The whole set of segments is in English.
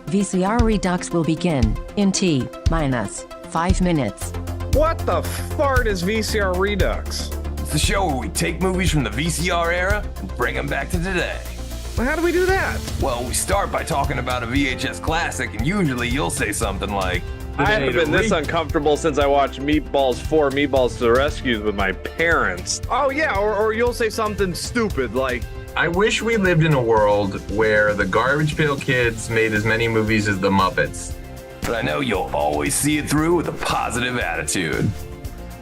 VCR Redux will begin in T-minus 5 minutes. What the fart is VCR Redux? It's the show where we take movies from the VCR era and bring them back to today. Well, how do we do that? Well, we start by talking about a VHS classic, and usually you'll say something like, I haven't been this uncomfortable since I watched Meatballs 4, Meatballs to the Rescue with my parents. Oh yeah, or you'll say something stupid like, I wish we lived in a world where the Garbage Pail Kids made as many movies as the Muppets. but I know you'll always see it through with a positive attitude.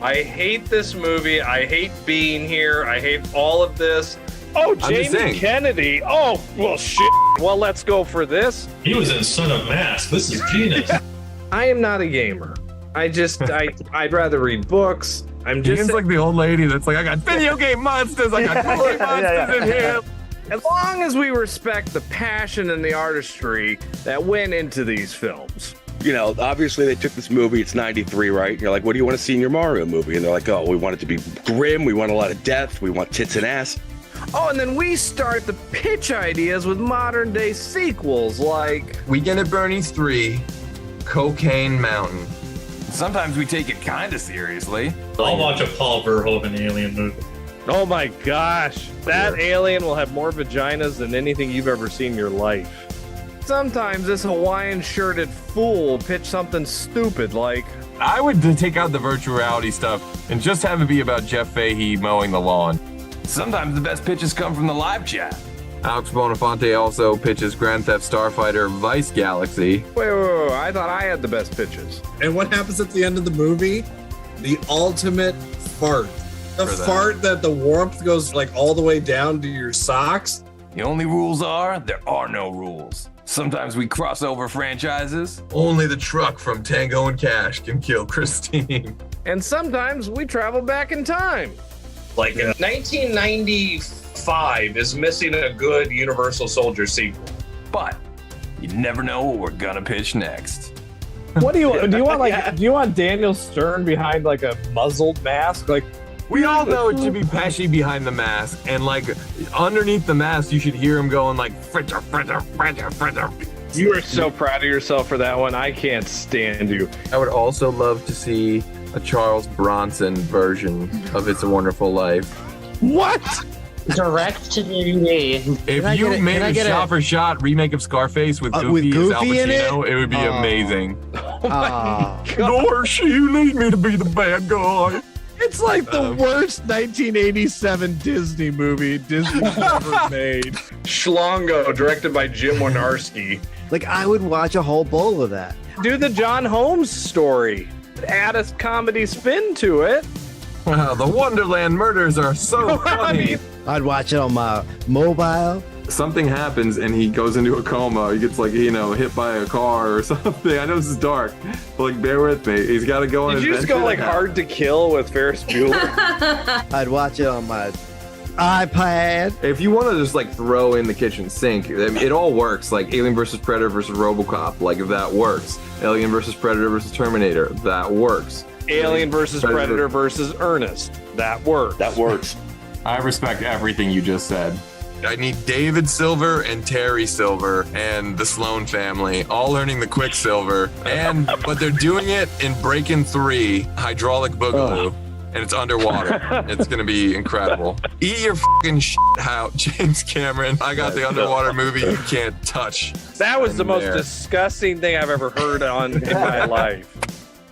I hate this movie, I hate being here, I hate all of this. Oh, Jamie Kennedy. Oh, well, shit. Well, let's go for this. He was in Son of Mask. This is genius. I am not a gamer. I'd rather read books. I'm just He's like the old lady that's like, I got video game monsters, I got movie monsters in here. As long as we respect the passion and the artistry that went into these films. You know, obviously they took this movie, it's 93, right? And you're like, what do you want to see in your Mario movie? And they're like, oh, we want it to be grim, we want a lot of death, we want tits and ass. Oh, and then we start the pitch ideas with modern day sequels like Weekend at Bernie's 3, Cocaine Mountain. Sometimes we take it kind of seriously. I'll watch a Paul Verhoeven alien movie. oh my gosh, that alien will have more vaginas than anything you've ever seen in your life. Sometimes this Hawaiian shirted fool will pitch something stupid like, I would take out the virtual reality stuff and just have it be about Jeff Fahey mowing the lawn. Sometimes the best pitches come from the live chat. Alex Bonafonte also pitches Grand Theft Starfighter Vice Galaxy. wait, I thought I had the best pitches. And what happens at the end of the movie? The ultimate fart. The fart that the warmth goes like all the way down to your socks. The only rules are, there are no rules. Sometimes we cross over franchises. Only the truck from Tango and Cash can kill Christine. And sometimes we travel back in time. Like 1995 is missing a good Universal Soldier sequel. But you never know what we're gonna pitch next. What do you want? Do you want Daniel Stern behind like a muzzled mask? Like, We all know it should be Pesci behind the mask, and like underneath the mask, you should hear him going like fritter, fritter, fritter, fritter. you are so proud of yourself for that one. I can't stand you. I would also love to see a Charles Bronson version of It's a Wonderful Life. What? Direct to DVD. If you made a shot-for-shot remake of Scarface with Goofy as Al Pacino, it would be amazing. Gosh, you need me to be the bad guy. It's like the worst 1987 Disney movie Disney's ever made. Schlongo, directed by Jim Wynorski. Like, I would watch a whole bowl of that. Do the John Holmes story. Add a comedy spin to it. Wow, the Wonderland murders are so funny. I'd watch it on my mobile. Something happens and he goes into a coma. He gets like, hit by a car or something. I know this is dark, but like, bear with me. He's got to go on. Did you just go like Hard to Kill with Ferris Bueller? I'd watch it on my iPad. If you want to just like throw in the kitchen sink, it all works. Like Alien versus Predator versus RoboCop, like if that works. Alien versus Predator versus Terminator, that works. Alien versus Predator versus Ernest, that works. That works. I respect everything you just said. I need David Silver and Terry Silver and the Sloan family all learning the Quicksilver, but they're doing it in Breakin' 3 Hydraulic Boogaloo. And it's underwater. It's gonna be incredible. Eat your fucking shit out, James Cameron. I got the underwater movie you can't touch. That was the most disgusting thing I've ever heard in my life.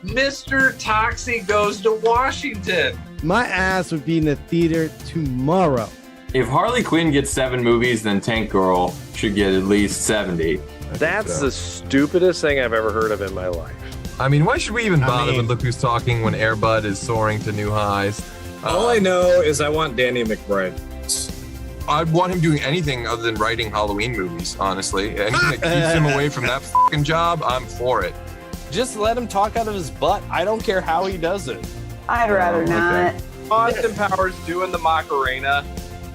Mr. Toxie Goes to Washington. My ass would be in the theater tomorrow. If Harley Quinn gets 7 movies, then Tank Girl should get at least 70. That's the stupidest thing I've ever heard of in my life. I mean, why should we even bother with Look Who's Talking when Air Bud is soaring to new highs? All I know is I want Danny McBride. I'd want him doing anything other than writing Halloween movies, honestly. Anything that keeps him away from that fucking job, I'm for it. Just let him talk out of his butt. I don't care how he does it. I'd rather not. Austin Powers doing the Macarena.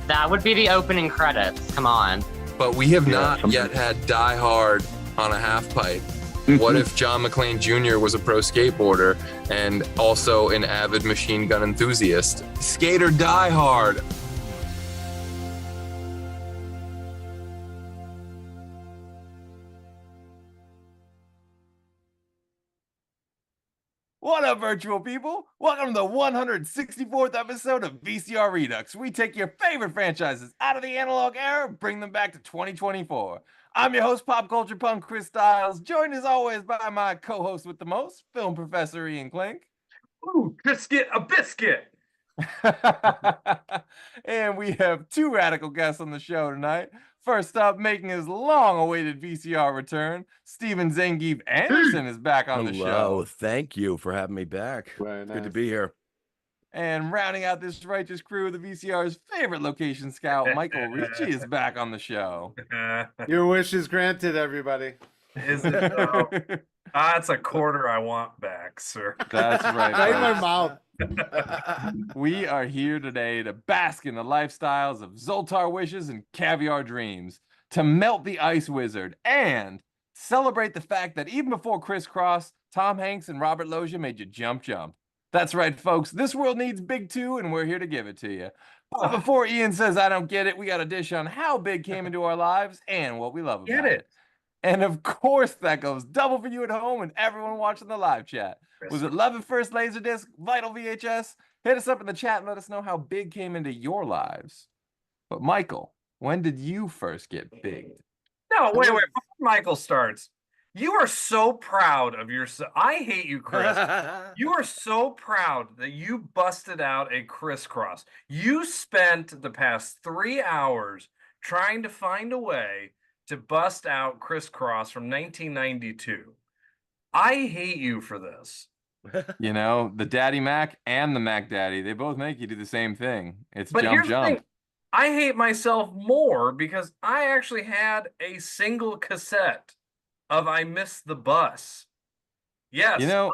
That would be the opening credits. Come on. But we have not yet had Die Hard on a half pipe. What if John McClane Jr. was a pro skateboarder and also an avid machine gun enthusiast? Skater Die Hard. What up, virtual people? Welcome to the 164th episode of VCR Redux. We take your favorite franchises out of the analog era and bring them back to 2024. I'm your host, pop culture punk Chris Stiles, joined as always by my co-host with the most, film professor Ian Klink. Ooh, biscuit, a biscuit. And we have two radical guests on the show tonight. First up, making his long-awaited VCR return, Steven Zangief Anderson is back on the show. Thank you for having me back. Very Good to nice. be here. And rounding out this righteous crew, the VCR's favorite location scout, Michael Ricci, is back on the show. Your wish is granted, everybody. Is it though? That's a quarter I want back, sir. That's right. Right in my folks. mouth. We are here today to bask in the lifestyles of Zoltar wishes and caviar dreams, to melt the ice wizard, and celebrate the fact that even before Criss Cross, Tom Hanks and Robert Loggia made you jump. That's right, folks. This world needs Big Two, and we're here to give it to you. But before Ian says I don't get it, we got a dish on how big came into our lives and what we love about it. And of course, that goes double for you at home and everyone watching the live chat. Was it Love at First Laserdisc, Vital VHS? Hit us up in the chat and let us know how big came into your lives. But Michael, when did you first get big? No, wait. Before Michael starts, you are so proud of yourself. I hate you, Chris. You are so proud that you busted out a crisscross. You spent the past 3 hours trying to find a way to bust out crisscross from 1992. I hate you for this. You know, the Daddy Mac and the Mac Daddy, they both make you do the same thing. It's But here's the jump. thing. I hate myself more because I actually had a single cassette of I Missed the Bus. Yes, You know,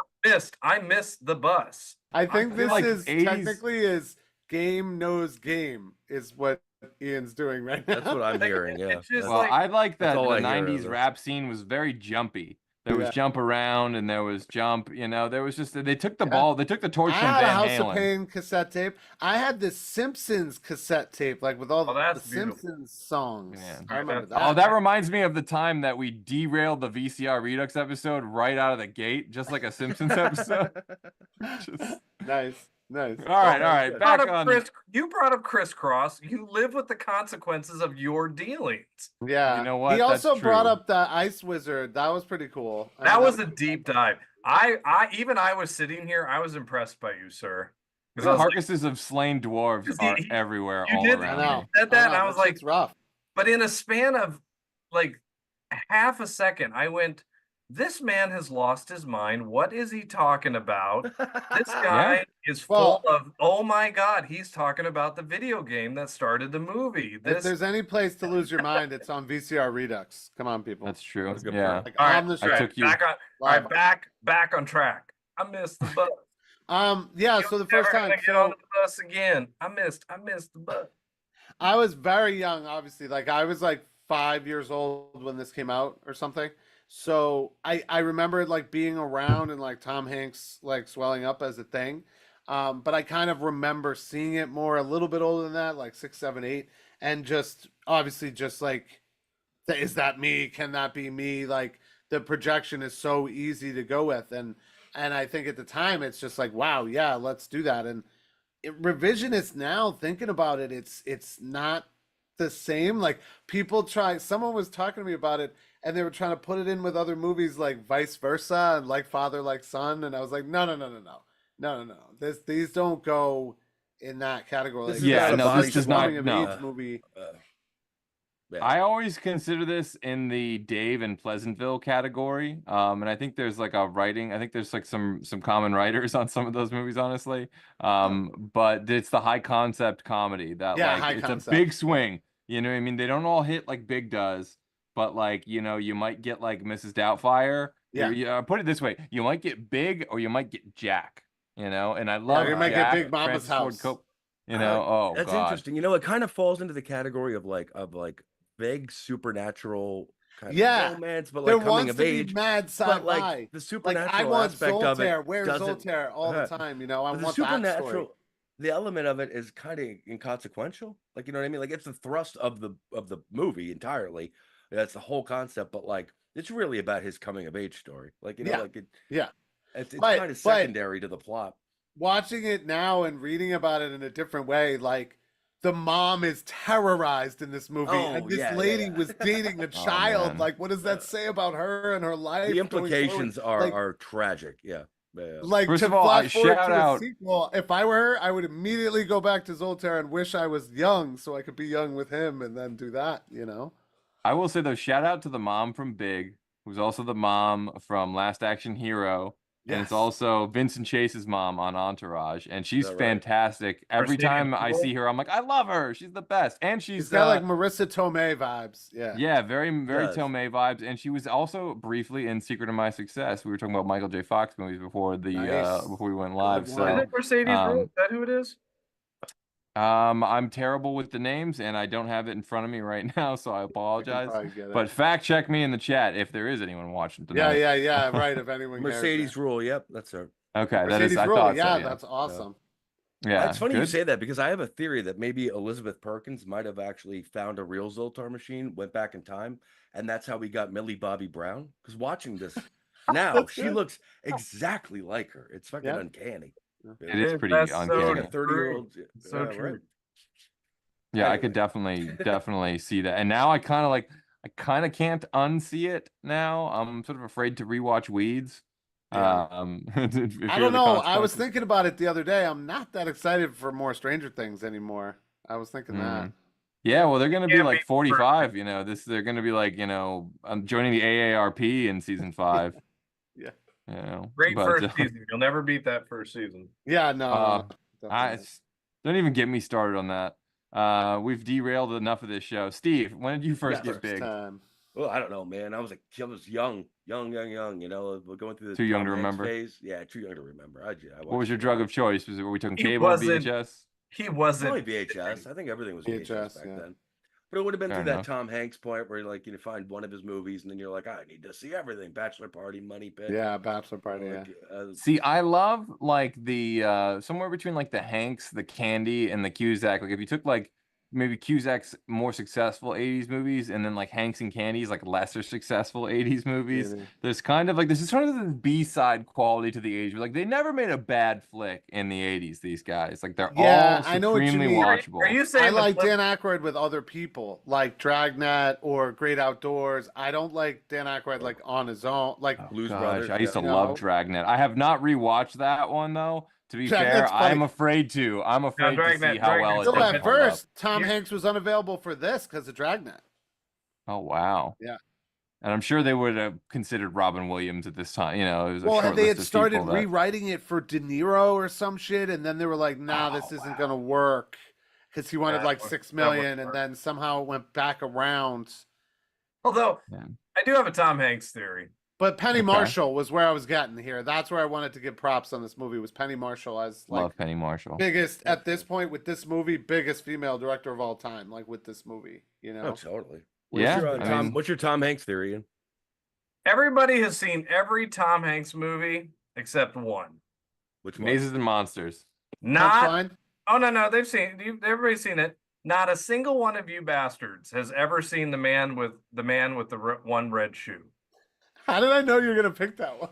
I missed the bus. I think feel this like is 80s technically is game knows game is what Ian's doing right now. That's what I'm hearing. Yeah. It's just well, like, I like that That's all the I hear of 90s this. rap scene was very jumpy. There was Yeah. jump around and there was jump, you know, there was just, they took the ball, they took the torch I from had a Van House of Halen. Pain cassette tape. I had the Simpsons cassette tape, like with all the that's beautiful. Simpsons songs. Yeah. I remember that. Oh, that reminds me of the time that we derailed the VCR Redux episode right out of the gate, just like a Simpsons episode. Just- Nice. All right, you back brought up on. you brought up crisscross. You live with the consequences of your dealings. Yeah. You know what? He That's also brought true. up the Ice Wizard. That was pretty cool. That was a deep dive. I was sitting here. I was impressed by you, sir. Because I The was like, carcasses of slain dwarves Because are he- everywhere, you all did- I around. know. me. said that, and I know, was that like, shit's rough. but in a span of like half a second, I went, this man has lost his mind. What is he talking about? This guy is full of, oh my God, he's talking about the video game that started the movie. If there's any place to lose your mind, it's on VCR Redux. Come on, people. That's true. That's a good Yeah. point. Like, all right, on the all show. right, took you- back on, all right, back on track. I missed the bus. Yeah, so the first Never time, gonna get on the bus again. I missed the bus. I was very young, obviously. Like I was like 5 years old when this came out or something. So I remember like being around and like Tom Hanks like swelling up as a thing. But I kind of remember seeing it more a little bit older than that, like 6, 7, 8, and just obviously just like, is that me? Can that be me? Like the projection is so easy to go with, and I think at the time it's just like, wow, yeah, let's do that. And revisionist now thinking about it, it's not the same. Like someone was talking to me about it and they were trying to put it in with other movies like Vice Versa and Like Father Like Son, and I was like, no, these don't go in that category. This Like, is Yeah, not a no, body this does not. coming of No. age movie. Yeah. I always consider this in the Dave and Pleasantville category. And I think there's like a writing, I think there's like some common writers on some of those movies, honestly. But it's the high concept comedy that Yeah, like high it's concept. a big swing. You know what I mean? They don't all hit like Big does, but like, you know, you might get like Mrs. Doubtfire. Yeah. Put it this way, you might get Big or you might get Jack, you know, and I love you might get Jack, Big Mama's Francis Ford House. Coppola, you know, oh That's God. interesting. You know, it kind of falls into the category of like vague supernatural kind Yeah. of romance, but There like coming wants of to age. be mad But sci-fi. like the Like supernatural I want aspect of it Zoltaire. Where's doesn't. Zoltaire all the time? You know, I But the want that story. supernatural, the element of it is kind of inconsequential. Like, you know what I mean? Like it's the thrust of the movie entirely. That's the whole concept. But like, it's really about his coming of age story. Like, you know, Yeah. like it. Yeah. It's But- kind of but- secondary to the plot. Watching it now and reading about it in a different way, like the mom is terrorized in this movie, Oh, and this yeah, lady yeah. was dating a child. man. Like, what does that say about her and her life? The going forward? implications Like- are tragic. Yeah. Yeah. Like First to of all, flash forward shout to out- a sequel. If I were her, I would immediately go back to Zoltar and wish I was young so I could be young with him, and then do that. You know. I will say though, shout out to the mom from Big, who's also the mom from Last Action Hero. And it's Yes. also Vincent Chase's mom on Entourage, and she's that right? fantastic. Every Mercedes time I Ruehl? see her, I'm like, I love her. She's the best, and She's she's got like Marissa Tomei vibes. Yeah. yeah, very Yes. Tomei vibes, and she was also briefly in Secret of My Success. We were talking about Michael J. Fox movies before the Nice. before we went live. Good So Is it Mercedes Ruehl? Is that who it is? I'm terrible with the names, and I don't have it in front of me right now, so I apologize. probably get it. But fact check me in the chat if there is anyone watching tonight. Yeah. Right. If anyone cares, Mercedes Rule. Yep, that's her. Okay, that Mercedes is. I Ruehl, thought yeah, so. Yeah, that's awesome. yeah. It's funny you good. say that because I have a theory that maybe Elizabeth Perkins might have actually found a real Zoltar machine, went back in time, and that's how we got Millie Bobby Brown. Because watching this now, she looks exactly like her. It's fucking Yeah. uncanny. It is pretty That's so She's like uncanny. a 30-year-old. So true. Yeah, I Anyway. could definitely see that. And now I kind of can't unsee it now. I'm sort of afraid to rewatch Weeds. Yeah. I don't know. I was thinking about it the other day. I'm not that excited for more Stranger Things anymore. I was thinking that. Yeah, well, they're gonna be Can't like be 45. You know, they're gonna be like, I'm joining the AARP in season 5. Yeah. You know, Great but, first season. You'll never beat that first season. Yeah, no. Definitely. don't even get me started on that. We've derailed enough of this show. Steve, when did you first get big? Time. Well, I don't know, man. I was young. You know, we're going through the Too young Tom to Hanks remember? phase. Yeah, too young to remember. What was your drug of choice? Were we talking He cable or wasn't- VHS? He wasn't. Probably VHS. I think everything was VHS, VHS, back yeah. then. But it would have been Fair through enough. that Tom Hanks point where like you find one of his movies and then you're like, I need to see everything. Bachelor Party, Money Pit. Yeah, Bachelor Party. Yeah. Like, See, I love like the somewhere between like the Hanks, the Candy, and the Cusack. Like if you took like maybe Cusack's more successful 80s movies and then like Hanks and Candy's like lesser successful 80s movies, Yeah. there's kind of like this is sort of the B-side quality to the 80s. Like they never made a bad flick in the 80s, these guys. Like they're Yeah, all I know what you supremely mean. watchable. Are you saying I the like flip- Dan Aykroyd with other people, like Dragnet or Great Outdoors. I don't like Dan Aykroyd like on his own. Like Blues Gosh, Brothers. I used to yeah. love No. Dragnet. I have not rewatched that one though. To be Dragnet's fair, funny. I'm afraid to. I'm afraid to Dragnet- see how well Dragnet's it still It's does at hold up. first, Tom You- Hanks was unavailable for this because of Dragnet. Oh wow. Yeah. And I'm sure they would have considered Robin Williams at this time. You know, it was a Well, short they list had of started people that- rewriting it for De Niro or some shit, and then they were like, "Nah, this isn't gonna work," because he wanted That like would- 6 that would million, and work. then somehow it went back around. Although Yeah. I do have a Tom Hanks theory. But Penny Okay. Marshall was where I was getting here. That's where I wanted to give props on this movie. Was Penny Marshall as like Love Penny Marshall. biggest at this point with this movie, biggest female director of all time. Like with this movie, you know. Oh, totally. Yeah, What's your Tom Hanks theory? Ian? Everybody has seen every Tom Hanks movie except one. Which one? Mazes and Monsters. Not. Punchline? Oh no, they've seen. Everybody's seen it. Not a single one of you bastards has ever seen the man with the one red shoe. How did I know you were gonna pick that one?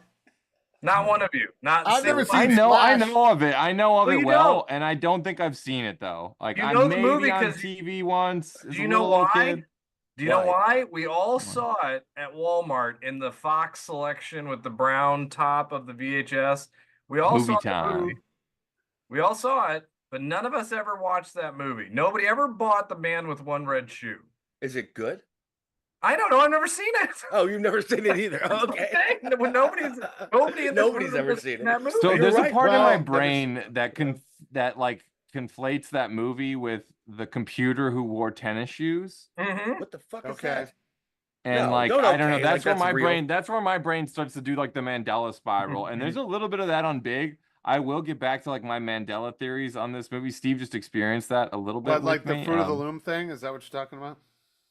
Not one of you. Not. I've never single- seen I Splash. know of it. I know of Well, it you well, don't. and I don't think I've seen it though. Like You I know the maybe movie on 'cause- TV once. Do as you a know little why? kid. Do you know Why? why? We all saw it at Walmart in the Fox selection with the brown top of the VHS. We all Movie saw the time. movie. We all saw it, but none of us ever watched that movie. Nobody ever bought The Man with One Red Shoe. Is it good? I don't know. I've never seen it. Oh, you've never seen it either. Okay. Nobody's in this Nobody's room ever has seen it. that movie. So You're there's right. a part in Well, my never brain that like conflates that movie with the computer who wore tennis shoes. Mhm. What the fuck is Okay. that? And No, like don't I don't know, okay, that's like, where that's my real. brain that's where my brain starts to do like the Mandela spiral. And there's a little bit of that on Big. I will get back to like my Mandela theories on this movie. Steve just experienced that a little bit. But like with the me. Fruit of the Loom thing, is that what you're talking about?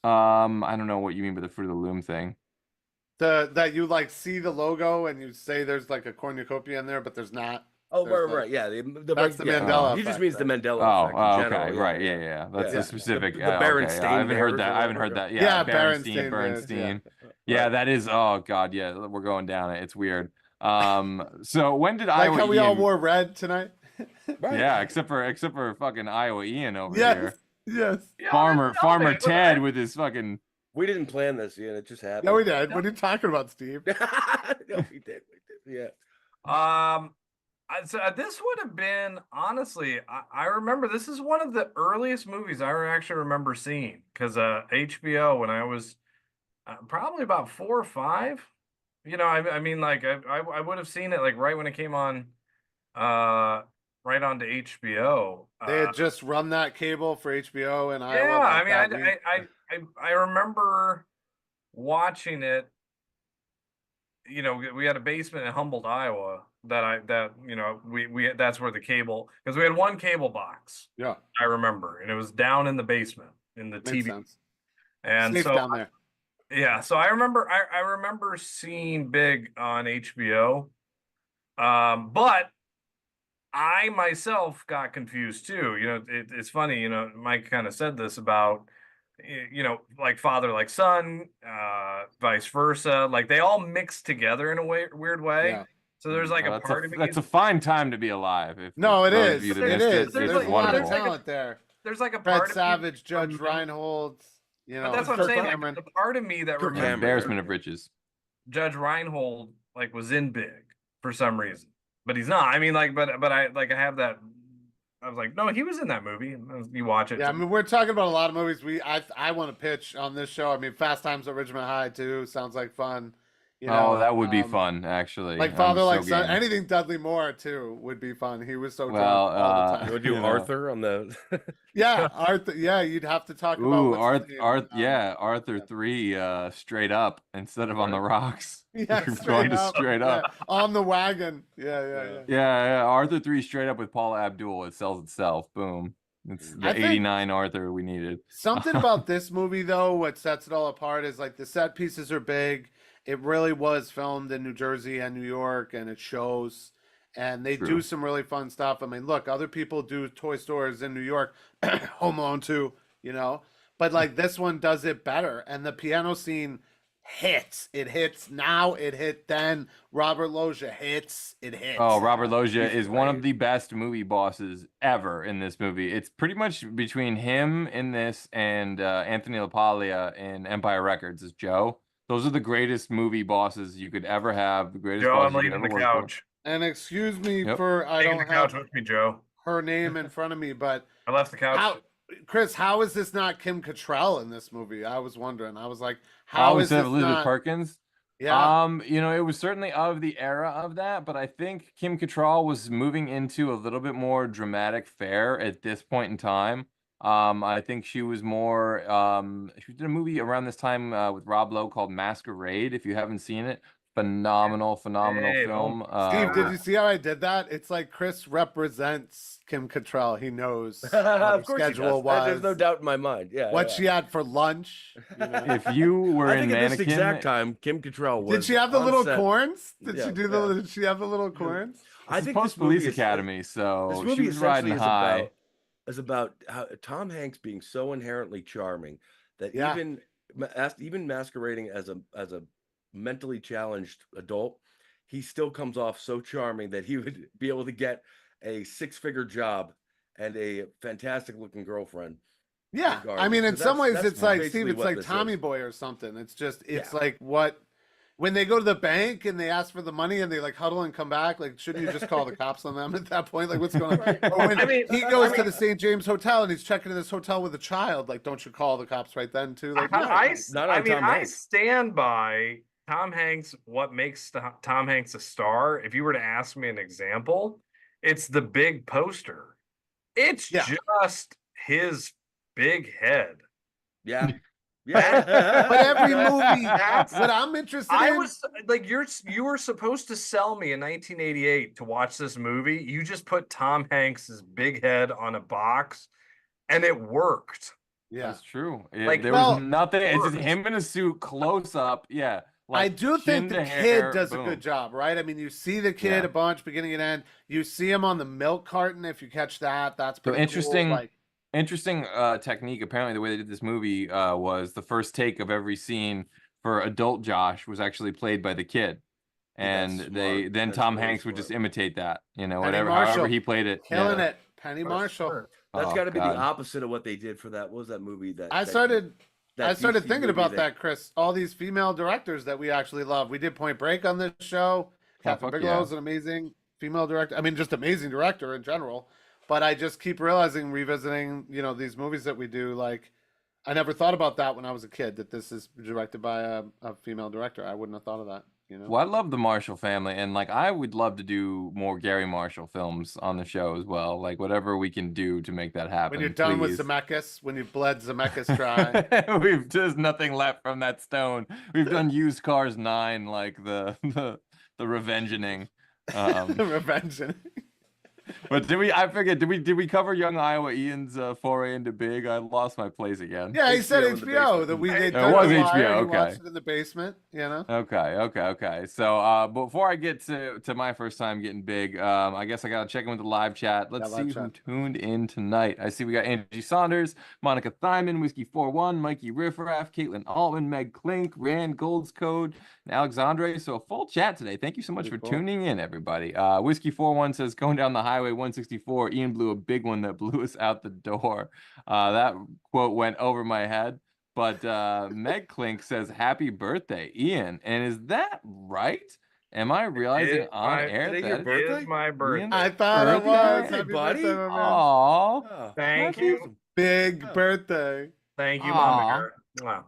I don't know what you mean by the Fruit of the Loom thing. That you like see the logo and you say there's like a cornucopia in there, but there's not. Oh, There's right. Yeah. That's the yeah. Mandela He just effect, means the right? Mandela Oh, effect. in general, okay, right, yeah. That's Yeah. a specific. The yeah, Berenstain okay, I haven't heard Bears that. or I haven't heard whatever. that. Yeah, Berenstain, Berenstain Bears, yeah. Bernstein. Yeah, that is. Oh God, yeah, we're going down it. It's weird. So when did Like Iowa how we all Ian? wore red tonight. Yeah, except for fucking Iowa Ian over Yes. here. Yes. Farmer Ted with his fucking. We didn't plan this, Ian. It just happened. Yeah, we did. What are you talking about, Steve? No, we did. Yeah. So this would have been, honestly, I remember this is one of the earliest movies I actually remember seeing, because HBO, when I was probably about 4 or 5, you know, I mean, like I would have seen it like right when it came on, right onto HBO. They had just run that cable for HBO and Yeah, Iowa. I mean, I remember watching it. You know, we had a basement in Humboldt, Iowa, that you know, we that's where the cable, because we had one cable box. Yeah, I remember, and it was down in the basement in the makes TV. sense. And Safe so down there. yeah, so I remember seeing Big on HBO. But I myself got confused too. You know, it's funny, you know, Mike kind of said this about, you know, like father, like son, vice versa. Like they all mix together in a weird way. Yeah. So there's like a part of me. That's a fine time to be alive. No, it is. It It is. There's There's a lot of like talent there. There's like a Fred part Savage, of me, Judge Reinhold. You know, but that's what I'm saying. Cameron. Like, the part of me that Kirk remembers Embarrassment of riches. Judge Reinhold like was in Big for some reason, but he's not. I mean, like, but I have that. I was like, no, he was in that movie. You watch it. Yeah, I mean, we're talking about a lot of movies. I want to pitch on this show. I mean, Fast Times at Ridgemont High too sounds like fun. You know, That would be fun, actually. Like I'm Father, so like Son. game. Anything Dudley Moore too would be fun. He was so drunk Well, all the time. You would do You know. Arthur on the. Yeah, Arthur. Yeah, you'd have to talk about. Ooh, what's his name? Arthur 3, straight up instead of on the rocks. Yeah, You're straight going to up. straight Yeah, up. on the wagon. Yeah. Yeah, Arthur 3 straight up with Paula Abdul. It sells itself. Boom. It's the I think- 89 Arthur we needed. Something about this movie, though, what sets it all apart is like the set pieces are big. It really was filmed in New Jersey and New York, and it shows. And they True. do some really fun stuff. I mean, look, other people do toy stores in New York, Home Alone 2, you know, but like this one does it better. And the piano scene hits. It hits now. It hit then. Robert Loggia hits. It hits. Oh, Robert Loggia He's is one of great. the best movie bosses ever in this movie. It's pretty much between him in this and Anthony LaPaglia in Empire Records as Joe. Those are the greatest movie bosses you could ever have. The greatest Joe, I'm bosses you could leaving the ever work for. couch. And excuse me Yep. for I Taking don't the couch have with me, Joe. her name in front of me, but I left the couch. how, Chris, how is this not Kim Cattrall in this movie? I was wondering. I was like, Oh, how is instead this of Elizabeth not? Perkins? Yeah. You know, it was certainly of the era of that, but I think Kim Cattrall was moving into a little bit more dramatic fare at this point in time. I think she was more she did a movie around this time with Rob Lowe called Masquerade. If you haven't seen it, phenomenal Hey, film. Steve, did you see how I did that? It's like Chris represents Kim Cattrall. He knows what her Of course, he does. schedule was. There's no doubt in my mind. Yeah. What yeah. she had for lunch. You know? If you were I in think at this Mannequin, exact time, Kim Cattrall was. Did she have the on little set. corns? Did Yeah, she do the? Did she have the little corns? I it's think post this movie Police is- Academy, so This she movie was riding essentially high. is about how Tom Hanks being so inherently charming that Yeah. even masquerading as a mentally challenged adult, he still comes off so charming that he would be able to get a 6-figure job and a fantastic looking girlfriend. Yeah, I regardless. mean, in So some ways, that's it's like basically Steve. It's what like this Tommy is. Boy or something. It's just, it's Yeah. like what when they go to the bank and they ask for the money and they like huddle and come back. Like, shouldn't you just call the cops on them at that point? Like, what's going on? Or when I mean, he goes to the St. James Hotel and he's checking in this hotel with a child, like, don't you call the cops right then too? Like, Not on Tom I Hanks. stand by Tom Hanks. What makes Tom Hanks a star? If you were to ask me an example, it's the big poster. It's just his big head. Yeah. But every movie, That's- what I'm interested I in, was like, you were supposed to sell me in 1988 to watch this movie. You just put Tom Hanks's big head on a box, and it worked. yeah. That's true. Like, there well, was nothing. It's just works. him in a suit, close up. Yeah. I like do think chin the to kid hair, does a boom. good job, right? I mean, you see the kid Yeah. a bunch, beginning and end. You see him on the milk carton. If you catch that, that's So pretty cool. interesting. Like, Interesting technique. Apparently, the way they did this movie was the first take of every scene for adult Josh was actually played by the kid. and That's they smart. then That's Tom really Hanks would just smart. imitate that, you know, Penny whatever, Marshall. however he played it. Killing yeah. it. Penny Marshall. That's Oh, got to be God. the opposite of what they did for that. What was that movie? I started DC thinking movie about that, Chris. All these female directors that we actually love. We did Point Break on this show. Catherine fuck Bigelow's yeah. an amazing female director. I mean, just amazing director in general. But I just keep realizing, revisiting, you know, these movies that we do. Like, I never thought about that when I was a kid. That this is directed by a female director. I wouldn't have thought of that. You know. Well, I love the Marshall family, and like I would love to do more Gary Marshall films on the show as well. Like whatever we can do to make that happen. When you're done please. with Zemeckis, when you've bled Zemeckis dry. We've just nothing left from that stone. We've done Used Cars 9, like the Revengeing. Revenging. But I forget, did we cover Young Iowa Ian's foray into big? I lost my place again. Yeah, he said HBO in the HBO. That basement. they It was done The HBO, Wire, he okay. watched it in the basement. You know. Okay. So before I get to my first time getting big, I guess I gotta check in with the live chat. Let's see who tuned in tonight. I see we got Angie Saunders, Monica Thyman, Whiskey 41, Mikey Riffraff, Caitlin Altman, Meg Klink, Rand Gold's Code, and Alexandre. So a full chat today. Thank you so much for tuning in, everybody. Whiskey 41 says, going down the highway 164, Ian blew a big one that blew us out the door. That quote went over my head. But Meg Klink says, happy birthday, Ian. And is that right? Am I realizing on air today that your birthday? Is my birthday. Ian's I thought it was. birthday? Happy buddy. birthday, my man. Aw. Thank Happy- you. Big birthday. Thank you, Aw. Mama Girl. Wow.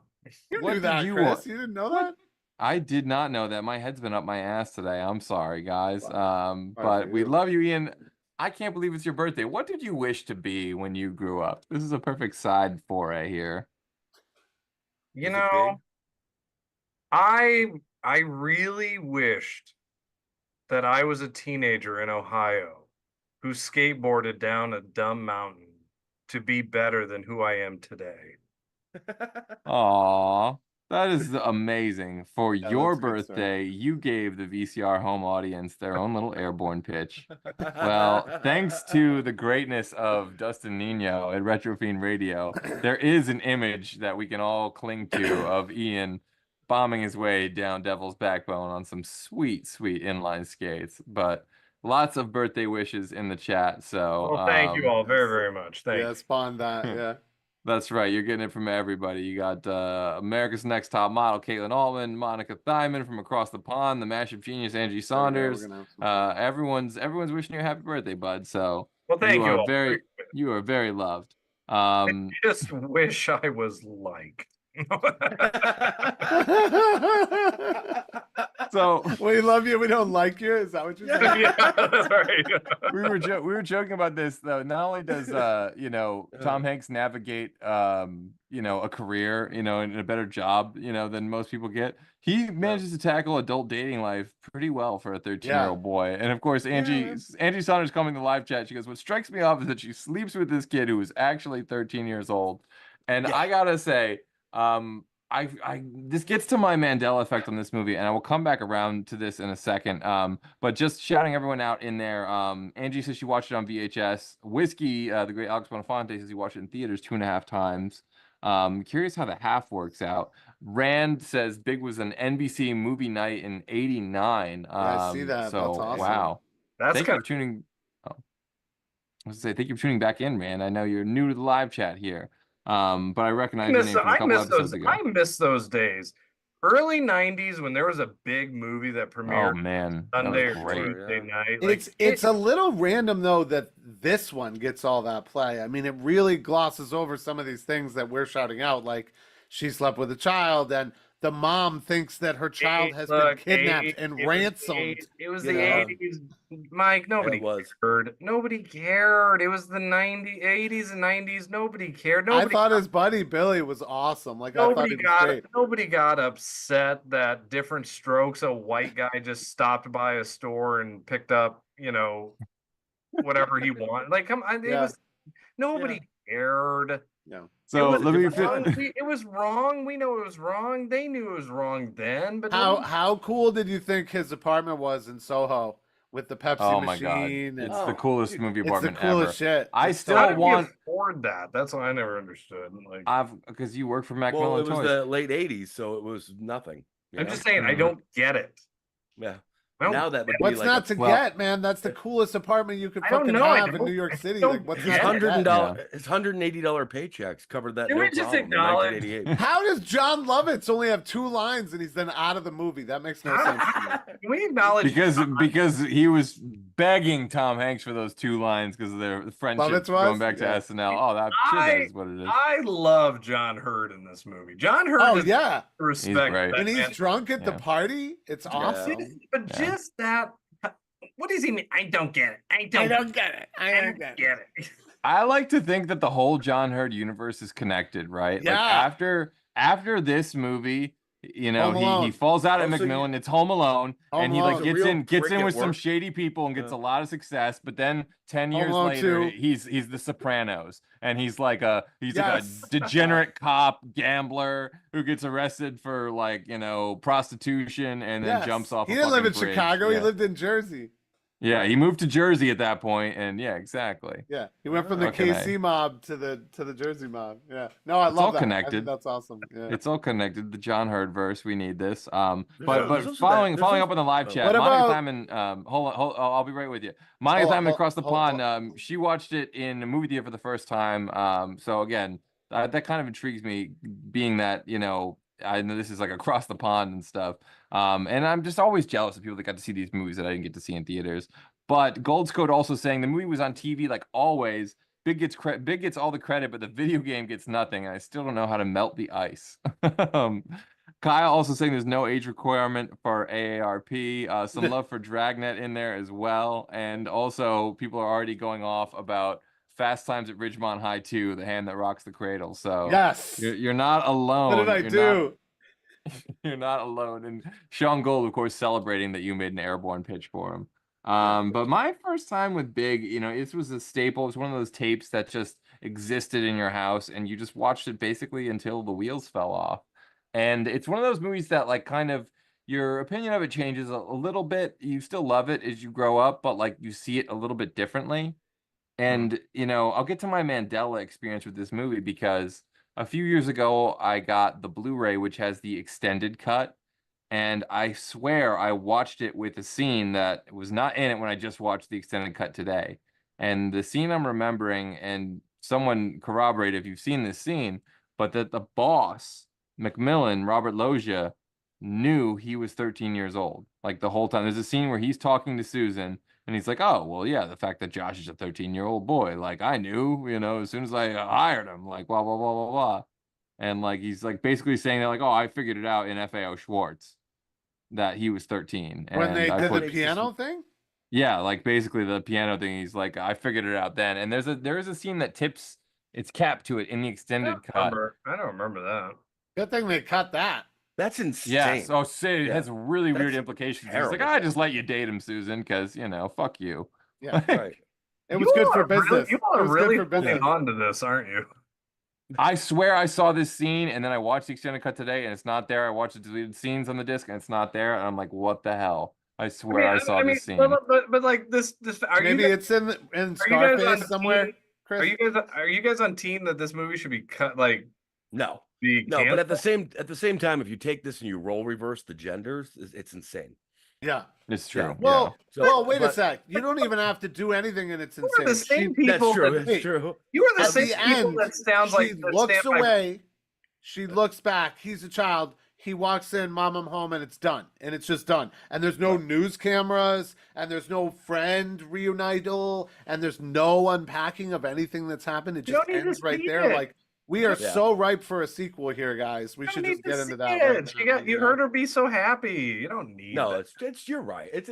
You What knew did that, you Chris. want? You didn't know that? I did not know that. My head's been up my ass today. I'm sorry, guys. Sorry But for we you. love you, Ian. I can't believe it's your birthday. What did you wish to be when you grew up? This is a perfect side foray here. You Is it know, I really wished that I was a teenager in Ohio who skateboarded down a dumb mountain to be better than who I am today. Aw, that is amazing. For Yeah, your that's a good story. birthday, you gave the VCR home audience their own little airborne pitch. Well, thanks to the greatness of Dustin Nino at Retrofiend Radio, there is an image that we can all cling to of Ian bombing his way down Devil's Backbone on some sweet, sweet inline skates. But lots of birthday wishes in the chat. So Well, thank you all very, very much. Thank Yeah, you. spawned that. Yeah. that's right. You're getting it from everybody. You got America's Next Top Model, Caitlin Altman, Monica Thyman from across the pond, the mashup genius, Angie Saunders. We're gonna have some fun. Everyone's wishing you a happy birthday, bud. So Well, thank you are all. you are very loved. I just wish I was liked. So We love you. We don't like you. Is that what you're saying? Yeah, that's right. we were joking about this though. Not only does Tom Hanks navigate a career in a better job than most people get, he manages to tackle adult dating life pretty well for a 13-year-old boy. And of course, Angie Saunders coming to the live chat. She goes, "What strikes me off is that she sleeps with this kid who is actually 13 years old." And I gotta say, this gets to my Mandela effect on this movie, and I will come back around to this in a second. But just shouting everyone out in there. Angie says she watched it on VHS. Whiskey, the great Alex Bonafonte, says he watched it in theaters 2.5 times. Curious how the half works out. Rand says Big was an NBC movie night in '89. I see that. So That's awesome. wow. That's Thank you for tuning. Oh. I was gonna say thank you for tuning back in, man. I know you're new to the live chat here. But I recognize your name from a couple episodes ago. I miss those days. Early '90s when there was a big movie that premiered. Oh man, that Sunday was or great. Tuesday night. Like, It's a little random though that this one gets all that play. I mean, it really glosses over some of these things that we're shouting out, like she slept with a child and the mom thinks that her child has been kidnapped and ransomed. It was the '80s, Mike. Nobody cared. Nobody cared. It was the '80s and '90s. Nobody cared. I thought his buddy Billy was awesome. Like I thought he was great. Nobody got upset that Different Strokes, a white guy, just stopped by a store and picked up, whatever he wanted. Like, come on, nobody cared. Yeah. So let me. It was wrong. We know it was wrong. They knew it was wrong then. But how cool did you think his apartment was in Soho with the Pepsi machine? It's the coolest movie apartment it's the coolest ever. shit. I It's still how did want. you afford that? That's what I never understood. Like, because you work for Macmillan Well, it was Toys. the late '80s, so it was nothing. I'm just saying, I don't get it. Yeah. Now that would be What's like not to get, man? That's the coolest apartment you could I don't fucking know, I have in don't- New York I City. don't Like, what's get not it. to get? his $180 paychecks covered that Can no we just problem in acknowledge- 1988. How does John Lovitz only have 2 lines and he's then out of the movie? That makes no sense to me. Can we acknowledge because he was begging Tom Hanks for those 2 lines because of their friendship Lovitz going was? back to Yeah. SNL. Oh, that is what it is. I love John Hurd in this movie. John Hurd Oh is yeah, respect. great. that when he's man. drunk at the Yeah. party, it's awesome. But just that. What does he mean? I don't get it. I don't get it. I don't get it. I like to think that the whole John Hurd universe is connected, right? Yeah. Like after this movie, you know, Home Alone. he falls out at Also, Macmillan. It's Home Alone, Home and he Alone. like It's a real gets in cricket with some work. shady people and gets a lot of success. But then 10 Home years Alone later, 2. he's the Sopranos, and he's like a Yes. degenerate cop gambler who gets arrested for like prostitution and then Yes. jumps off. He a didn't live in fucking bridge. Chicago. Yeah. He lived in Jersey. Yeah, he moved to Jersey at that point, and yeah, exactly. Yeah, he went from the Okay. KC mob to the Jersey mob. Yeah, no, I It's love all that. I connected. think that's awesome. Yeah. It's all connected. The John Hurd verse. We need this. But there's also following that- following there's up on the live also- chat, What Monica about- Simon. Hold on. I'll be right with you. Monica Hold- Simon hold- across the hold- pond. hold- She watched it in a movie theater for the first time. So again, that kind of intrigues me, being that I know this is like across the pond and stuff. And I'm just always jealous of people that got to see these movies that I didn't get to see in theaters. But Gold's Code also saying the movie was on TV like always. Big gets all the credit, but the video game gets nothing. And I still don't know how to melt the ice. Kyle also saying there's no age requirement for AARP. Some love for Dragnet in there as well. And also people are already going off about Fast Times at Ridgemont High 2, The Hand That Rocks the Cradle. So Yes. you're not alone. What did I do? You're not alone. And Sean Gold, of course, celebrating that you made an airborne pitch for him. But my first time with Big, this was a staple. It's one of those tapes that just existed in your house and you just watched it basically until the wheels fell off. And it's one of those movies that like kind of your opinion of it changes a little bit. You still love it as you grow up, but like you see it a little bit differently. And, I'll get to my Mandela experience with this movie because a few years ago, I got the Blu-ray, which has the extended cut. And I swear I watched it with a scene that was not in it when I just watched the extended cut today. And the scene I'm remembering, and someone corroborate if you've seen this scene, but that the boss, Macmillan, Robert Loggia, knew he was 13 years old. Like the whole time. There's a scene where he's talking to Susan, and he's like, oh, well, yeah, the fact that Josh is a 13-year-old boy, like I knew, as soon as I hired him, like blah, blah, blah, blah, blah. And like, he's like basically saying that like, oh, I figured it out in FAO Schwartz that he was 13. When and they I did put- the piano thing? Yeah, like basically the piano thing. He's like, I figured it out then. And there is a scene that tips its cap to it in the extended cut. I don't remember that. Good thing they cut that. That's insane. Yes. Oh, say it Yeah. has really weird That's implications. He's terrible. like, I just let you date him, Susan, because fuck you. Yeah, Right. it was good for business. You all It are was good really for business. holding on to this, aren't you? I swear I saw this scene and then I watched the extended cut today and it's not there. I watched the deleted scenes on the disc and it's not there. And I'm like, what the hell? I swear I saw this scene. But like this are Maybe you guys, it's in are you guys Scarface on somewhere. team- Chris, are you guys on team that this movie should be cut like No. be No, but canceled? at the same time, if you take this and you role reverse the genders, it's insane. yeah. It's true. Well, So, well, wait a but- sec. You don't even have to do anything, and it's You are the insane. same people. That's true. That, It's true. you are the At same the people end, that sounds she like that looks stand by- away. She looks back. He's a child. He walks in, mom, I'm home, and it's done. And it's just done. And there's no news cameras, and there's no friend reunital, and there's no unpacking of anything that's happened. It You just don't need to ends right see there. it. Like, we are Yeah. so ripe for a sequel here, guys. We You should don't just need to get into see that. it. Right now, You heard her be so happy. You don't need No, that. it's you're right. It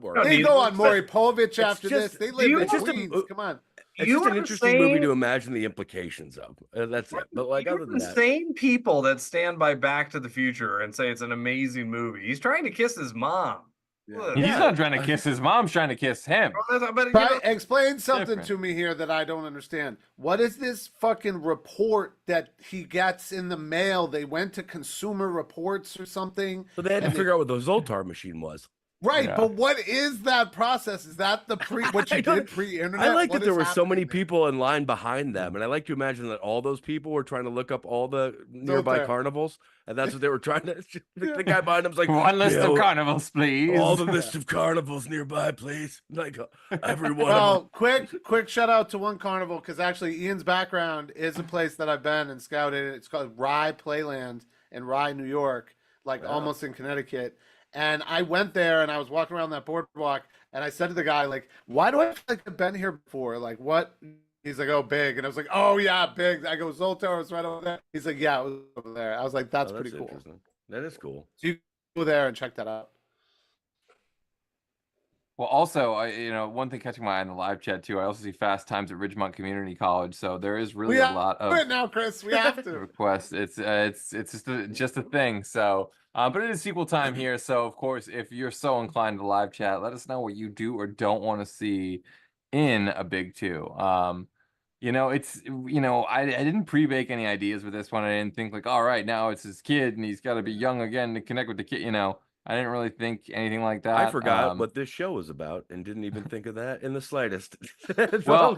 works. No, They need go it. on Maury Povich after just- this. They live you- in it's just a- Queens. Come on. It's You just are an the interesting movie same- to imagine the implications of. That's it. But like You're other than the that, same people that stand by Back to the Future and say it's an amazing movie. He's trying to kiss his mom. Look. He's not trying to kiss his mom, trying to kiss him. But, you Try, know, explain something different. to me here that I don't understand. What is this fucking report that he gets in the mail? They went to Consumer Reports or something. so they had to and figure out what the Zoltar machine was. Right, Yeah. but what is that process? Is that the what you did pre-internet? I like What that there is were so many happening there? people in line behind them, and I like to imagine that all those people were trying to look up all the nearby there. carnivals, and that's what they were trying to. The guy behind them's like, One list "Yeah, of carnivals, please. all the list of carnivals nearby, please." Like every one of Well, them. quick shout out to one carnival because actually Ian's background is a place that I've been and scouted. It's called Rye Playland in Rye, New York, like almost in Connecticut. And I went there and I was walking around that boardwalk and I said to the guy, like, why do I feel like I've been here before? Like, what? He's like, oh, big. And I was like, oh, yeah, big. I go, Zoltar was right over there. He's like, yeah, it was over there. I was like, that's pretty cool. Interesting. That is cool. So you can go there and check that out. Well, also, one thing catching my eye in the live chat too. I also see Fast Times at Ridgemont Community College, so there is really a lot of it now, Chris. We have to requests. It's just a thing. So, but it is sequel time here. So, of course, if you're so inclined to live chat, let us know what you do or don't want to see in a Big Two. I didn't pre-bake any ideas with this one. I didn't think like, all right, now it's his kid and he's got to be young again to connect with the kid. I didn't really think anything like that. I forgot what this show was about and didn't even think of that in the slightest. Well,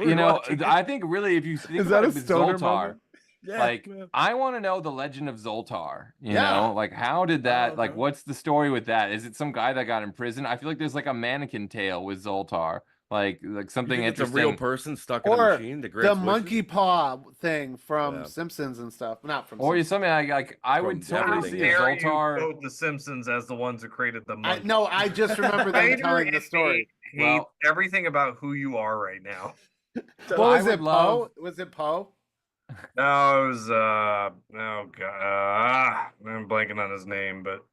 I think really if you think about it with Zoltar, yeah, I want to know the legend of Zoltar. You know, like how did that? Like, what's the story with that? Is it some guy that got in prison? I feel like there's like a mannequin tale with Zoltar. Like something interesting. It's a real person stuck in a machine. The monkey paw thing from Simpsons and stuff. Not from. Or Simpsons. Something like I would totally see a Zoltar. You quote the Simpsons as the ones who created the monkey. No, I just remember them telling the story. Hate everything about who you are right now. What was it, Poe? Was it Poe? No, it was oh god, I'm blanking on his name, but.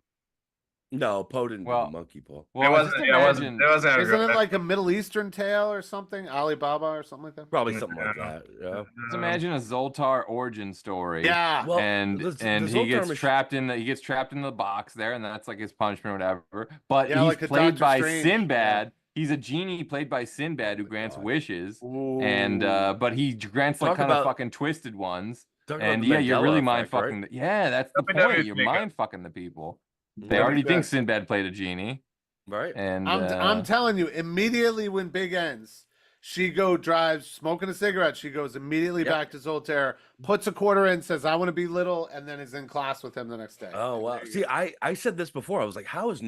No, Poe didn't do the monkey paw. Well, it wasn't. Isn't it like a Middle Eastern tale or something? Alibaba or something like that? Probably something like that. Yeah. Let's imagine a Zoltar origin story. Yeah. Well, and he gets trapped in the box there, and that's like his punishment or whatever. But he's like played by Strange. Sinbad. He's a genie played by Sinbad who grants wishes. Ooh. And but he grants like kind of fucking twisted ones. And yeah, you're Mandela really effect, mind fucking. right? Yeah, that's the point. You're mind fucking the people. They already think Sinbad played a genie, right? And I'm telling you, immediately when Big ends, she drives, smoking a cigarette. She goes immediately back to Zoltar, puts a quarter in, says, "I want to be little," and then is in class with him the next day. Oh wow! See, I said this before. I was like, how is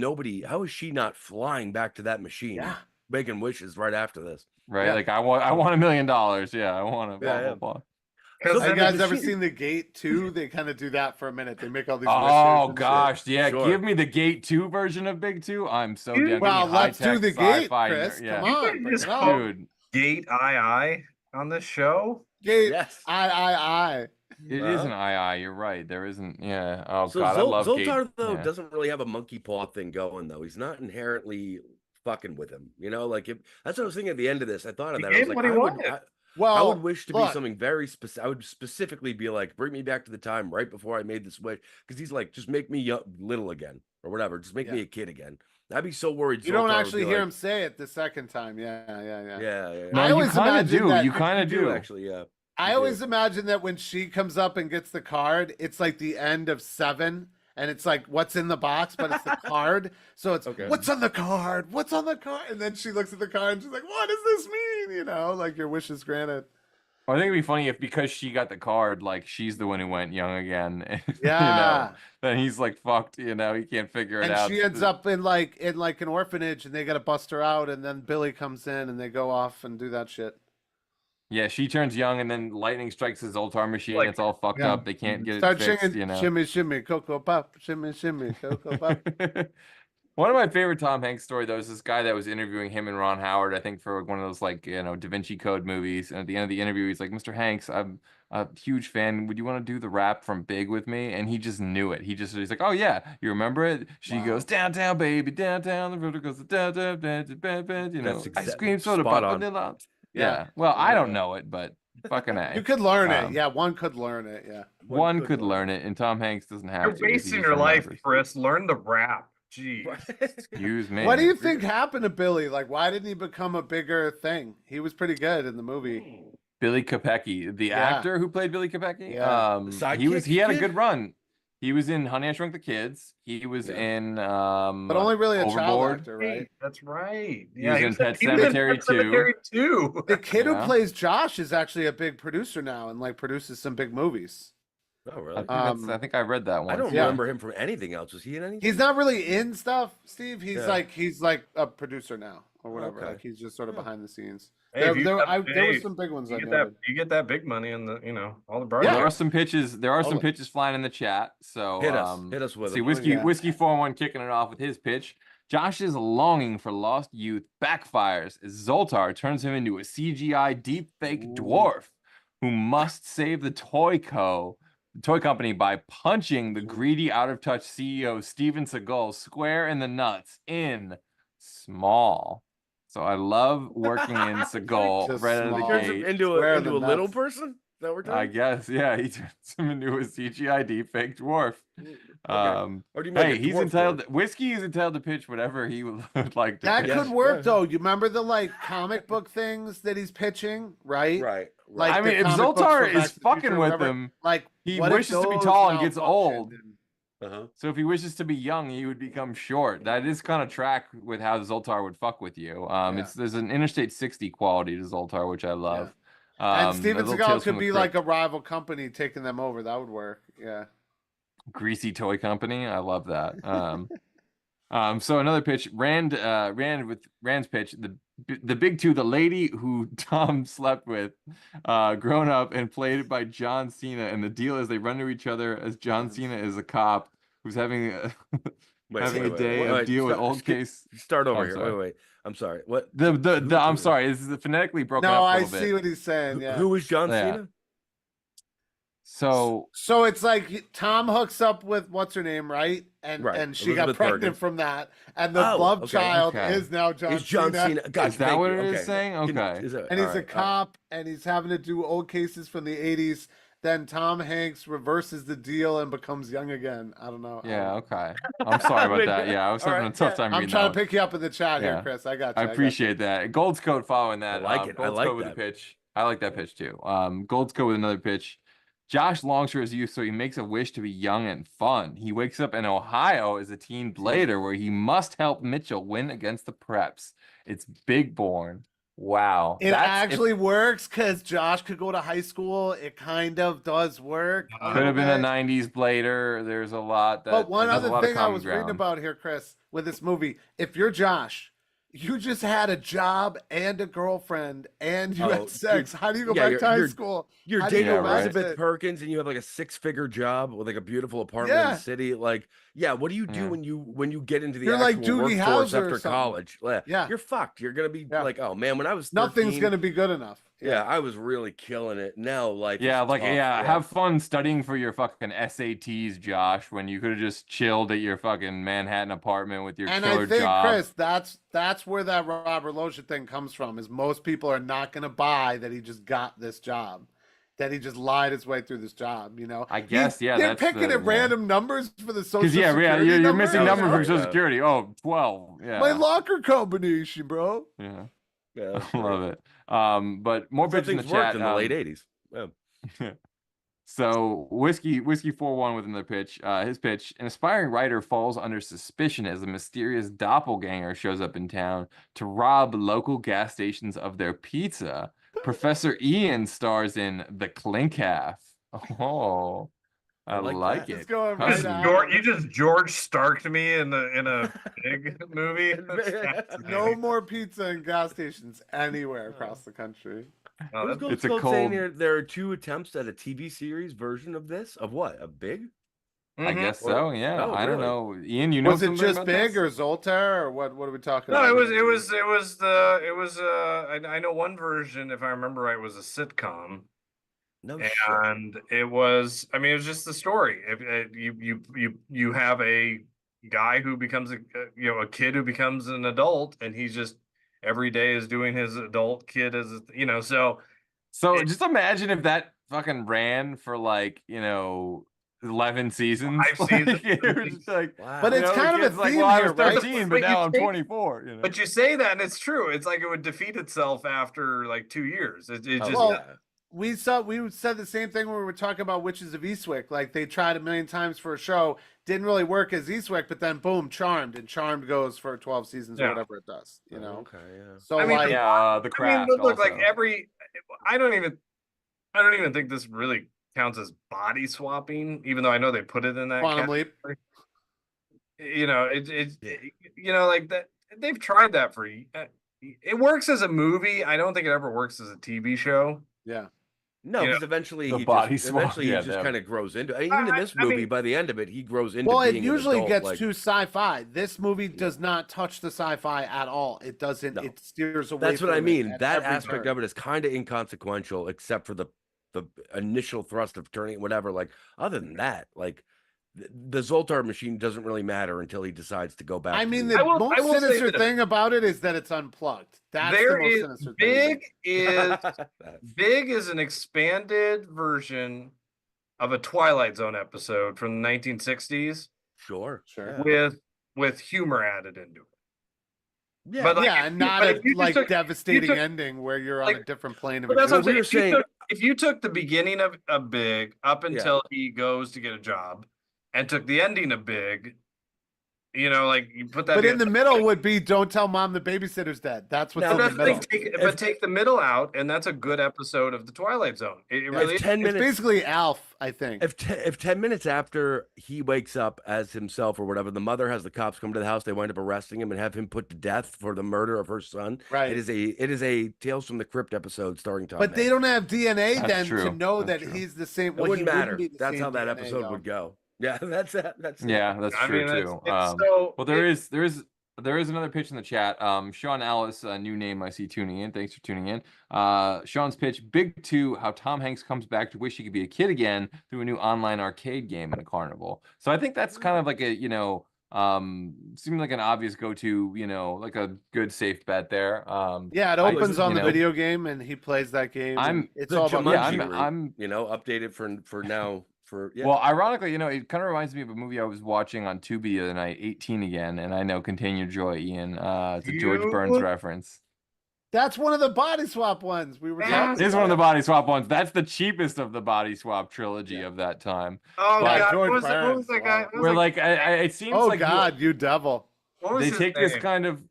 she not flying back to that machine, making wishes right after this? Right? Like I want $1 million. Yeah, I want to. Blah, blah, blah. Have you guys ever seen The Gate 2? They kind of do that for a minute. They make all these. Oh gosh, yeah. Sure. Give me the Gate 2 version of Big 2. I'm so down. Well, let's do the Gate, Chris. Come on, dude. Gate II on this show. Gate I. It is an II. You're right. There isn't. Yeah. Oh so god, I love Zoltar Gate. though doesn't really have a monkey paw thing going though. He's not inherently fucking with him. Like that's what I was thinking at the end of this. I thought of that. I was like, I would wish to be something very specific. I would specifically be like, bring me back to the time right before I made this wish. Because he's like, just make me little again or whatever. Just make me a kid again. I'd be so worried. You don't actually hear him say it the second time. Yeah. No, you kind of do. You kind of do. Actually, yeah. I always imagine that when she comes up and gets the card, it's like the end of 7. And it's like, what's in the box? But it's the card. So it's, what's on the card? What's on the card? And then she looks at the card and she's like, what does this mean? Like your wish is granted. Well, I think it'd be funny if because she got the card, like she's the one who went young again. Yeah. Then he's like fucked. He can't figure it out. And she ends up in like an orphanage, and they got to bust her out. And then Billy comes in, and they go off and do that shit. Yeah, she turns young, and then lightning strikes the Zoltar machine. It's all fucked up. They can't get it fixed. Singing, shimmy, shimmy, cocoa pop, shimmy, shimmy, cocoa pop. One of my favorite Tom Hanks story though is this guy that was interviewing him and Ron Howard, I think for one of those like Da Vinci Code movies. And at the end of the interview, he's like, "Mr. Hanks, I'm a huge fan. Would you want to do the rap from Big with me?" And he just knew it. He's like, "Oh yeah, you remember it?" She goes, "Downtown, baby, downtown." The road goes downtown, ice cream, soda, pop, vanilla. Yeah. Well, I don't know it, but fucking A. You could learn it. Yeah, one could learn it. Yeah. One could learn it, and Tom Hanks doesn't have to. You're wasting your life, Chris. Learn the rap. Jeez. Excuse me. What do you think happened to Billy? Like, why didn't he become a bigger thing? He was pretty good in the movie. Billy Kopecki, the actor who played Billy Kopecki. Yeah. He had a good run. He was in Honey, I Shrunk the Kids. He was in But only really a child Overboard. actor, right? That's right. He was in Pet Sematary too. The kid who Yeah. plays Josh is actually a big producer now and like produces some big movies. Oh, really? I think I read that one. I don't remember him from anything else. Was he in anything? He's not really in stuff, Steve. He's Yeah. he's like a producer now or whatever. Okay. Like he's just sort of behind the scenes. Hey, There hey, were some big ones. You get that big money in the all the broad. There are some pitches. There are some Hold on. pitches flying in the chat. So Hit us with see them. whiskey 4-1 kicking it off with his pitch. Josh's longing for lost youth backfires as Zoltar turns him into a CGI deepfake dwarf who must save the toy company by punching the greedy, out of touch CEO Steven Seagal square in the nuts in small. So I love working in Seagal Just right out of the small. Turns him gate. into Square a the little nuts. person? Is that what we're talking? I guess, yeah, he turns him into a CGI deepfake dwarf. Or do you make Hey, a he's dwarf entitled. dwarf? Whiskey is entitled to pitch whatever he would like to. That pitch. could work though. You remember the like comic book things that he's pitching, right? Right. Like I the mean, if comic books Zoltar from Back is to the fucking Future or with whatever, him, like he what if wishes to be those tall and gets malfunctioned old. and- So if he wishes to be young, he would become short. That is kind of track with how Zoltar would fuck with you. There's an Interstate 60 quality to Zoltar, which I love. And Steven a little Seagal Tales from could the be like Crypt. a rival company taking them over. That would work. Yeah. Greasy toy company. I love that. So another pitch, Rand's pitch, the big two, the lady who Tom slept with, grown up and played by John Cena, and the deal is they run to each other as John Cena is a cop who's having a deal with old case. Start over I'm here. sorry. Wait. I'm sorry. What? I'm sorry. This is phonetically broken No, up a I little see bit. what he's saying. Yeah. Who was John Yeah. Cena? So it's like Tom hooks up with what's her name, right? And she got Elizabeth pregnant Bergen. from that, and the Oh, love okay. child Okay. is now John He's John Cena. Cena. Gotcha, is that thank what you. it is Okay. saying? Okay. And he's a cop, and he's having to do old cases from the '80s. Then Tom Hanks reverses the deal and becomes young again. I don't know. Yeah, okay. I'm sorry about that. Yeah, I was having a tough time I'm reading trying that to pick you up in the chat Yeah. here, Chris. I got you. I appreciate that. Gold's Coat following that. I like it. I Gold's like Coat with that. a pitch. I like that pitch too. Gold's Coat with another pitch. Josh longs for his youth, so he makes a wish to be young and fun. He wakes up in Ohio as a teen later, where he must help Mitchell win against the Preps. It's Big Born. Wow. It actually works because Josh could go to high school. It kind of does work. Could have been a 90s blader. There's a lot that. But one there's a other lot of thing I common was reading ground. about here, Chris, with this movie, if you're Josh, you just had a job and a girlfriend and you had sex. How do you go back to high school? You're How do you dating go back to Elizabeth it? Perkins and you have like a 6-figure job with like a beautiful apartment in Yeah. the city. Like, what do you do Yeah. when you get into the You're like actual Doogie workforce Howser or after something. college? Yeah. You're fucked. You're gonna be Yeah. like, oh man, when I was 13, Nothing's going to be good enough. Yeah, I was really killing it. Now, life is tough, have fun studying for your fucking SATs, Josh, when you could have just chilled at your fucking Manhattan apartment with your And killer I think, job. Chris, that's where that Robert Loggia thing comes from, is most people are not going to buy that he just got this job. That he just lied his way through this job, you know. I guess, yeah, They're that's picking the- at random numbers for the social Because security you're number. missing number from Social Yeah. Security. Oh, 12. Yeah. My locker combination, bro. Yeah. Yeah, that's I love great. it. But more That's how pitches in the things worked chat. in the late 80s. Yeah. So whiskey 4-1 with another pitch. His pitch: an aspiring writer falls under suspicion as a mysterious doppelganger shows up in town to rob local gas stations of their pizza. Professor Ian stars in The Klink Half. Oh, I like like that. it. It's going You right just, out. you just George Starked me in a big movie. That's fascinating. No more pizza in gas stations anywhere across the country. Oh, Who's that's- It's a Gold saying cold- here there are 2 attempts at a TV series version of this? Of what? A big? I guess so. Yeah. Oh, I don't really? know. Ian, you know Was it something just about Big this? or Zoltar or what are we talking No, about? I know one version, if I remember right, was a sitcom. No shit. And it was just the story. If you have a guy who becomes a kid who becomes an adult, and he's just every day is doing his adult kid so Just imagine if that fucking ran for 11 seasons. I've seen Like, the- it was just like, Wow. But it's the kind of a kid's like, theme well, I here, was right? 13, But but now you I'm take- 24. You know? But you say that, and it's true. It's like it would defeat itself after like 2 years. It Oh, just Well, yeah. we said the same thing when we were talking about Witches of Eastwick. Like they tried a million times for a show, didn't really work as Eastwick, but then boom, Charmed, and Charmed goes for 12 seasons or whatever it does. You know. Okay. Yeah. So I mean, like, The Craft. look, like also. I don't even think this really counts as body swapping, even though I know they put it in that Quantum Leap. You know, you know, like that they've tried that for it works as a movie. I don't think it ever works as a TV show. Yeah. No, You know, because eventually the he body just, swap, eventually yeah, he just that- kind of grows into it. Even in this I movie, mean- by the end of it, he grows into Well, it being usually an adult, gets like, too sci-fi. This movie does not touch the sci-fi at all. It doesn't. No. It steers away. That's what I from it mean. at That every aspect turn. of it is kind of inconsequential, except for the initial thrust of turning it, whatever. Like, other than that, like the Zoltar machine doesn't really matter until he decides to go back. I to mean, the- the I will most say sinister this. thing about it is that it's unplugged. That's the There most is sinister thing. Big is an expanded version of a Twilight Zone episode from the 1960s Sure. Sure. Yeah. with humor added into it. Yeah. But, like, Yeah, if and you- not but a if you just like took- devastating took- ending where you're on like- a different plane of But that's what I'm existence. saying. we were saying- If you took the beginning of Big up until he goes to get a job, and took the ending of Big, you know, like you put that. But in the middle would be "Don't tell mom the babysitter's dead." That's what's Now, in the That's the middle. thing, but take the middle out, and that's a good episode of the Twilight Zone. It really If 10 It's minutes, basically Alf, I think. if 10 minutes after he wakes up as himself or whatever, the mother has the cops come to the house, they wind up arresting him and have him put to death for the murder of her son. Right. It is a Tales from the Crypt episode starring Tom. But they Hanks. don't have DNA That's then to true. know That's that true. he's the same. It well, he wouldn't matter. be the That's same how that DNA, episode though. would go. Yeah, that's Yeah, that's I true mean, it's- too. it's so- Well, there is another pitch in the chat. Sean Ellis, a new name I see tuning in. Thanks for tuning in. Sean's pitch: Big 2, how Tom Hanks comes back to wish he could be a kid again through a new online arcade game in a carnival. So I think that's kind of like a seemed like an obvious go-to, like a good safe bet there. Yeah, it I- opens on you the know, video game, and he plays that game. I'm- and it's the all about Jumanji yeah, route, I'm updated for now. Yeah. Well, ironically, it kind of reminds me of a movie I was watching on Tubi the other night, 18 again, and I know Continue Joy, Ian. It's a George Burns reference. That's one of the body swap ones we were talking It is one of the about. body swap ones. That's the cheapest of the body swap trilogy of that time. Oh Yeah, God, George what was Burns, that guy? wow. What was Where that- like it seems Oh like God, you devil! what was they his take this name? kind of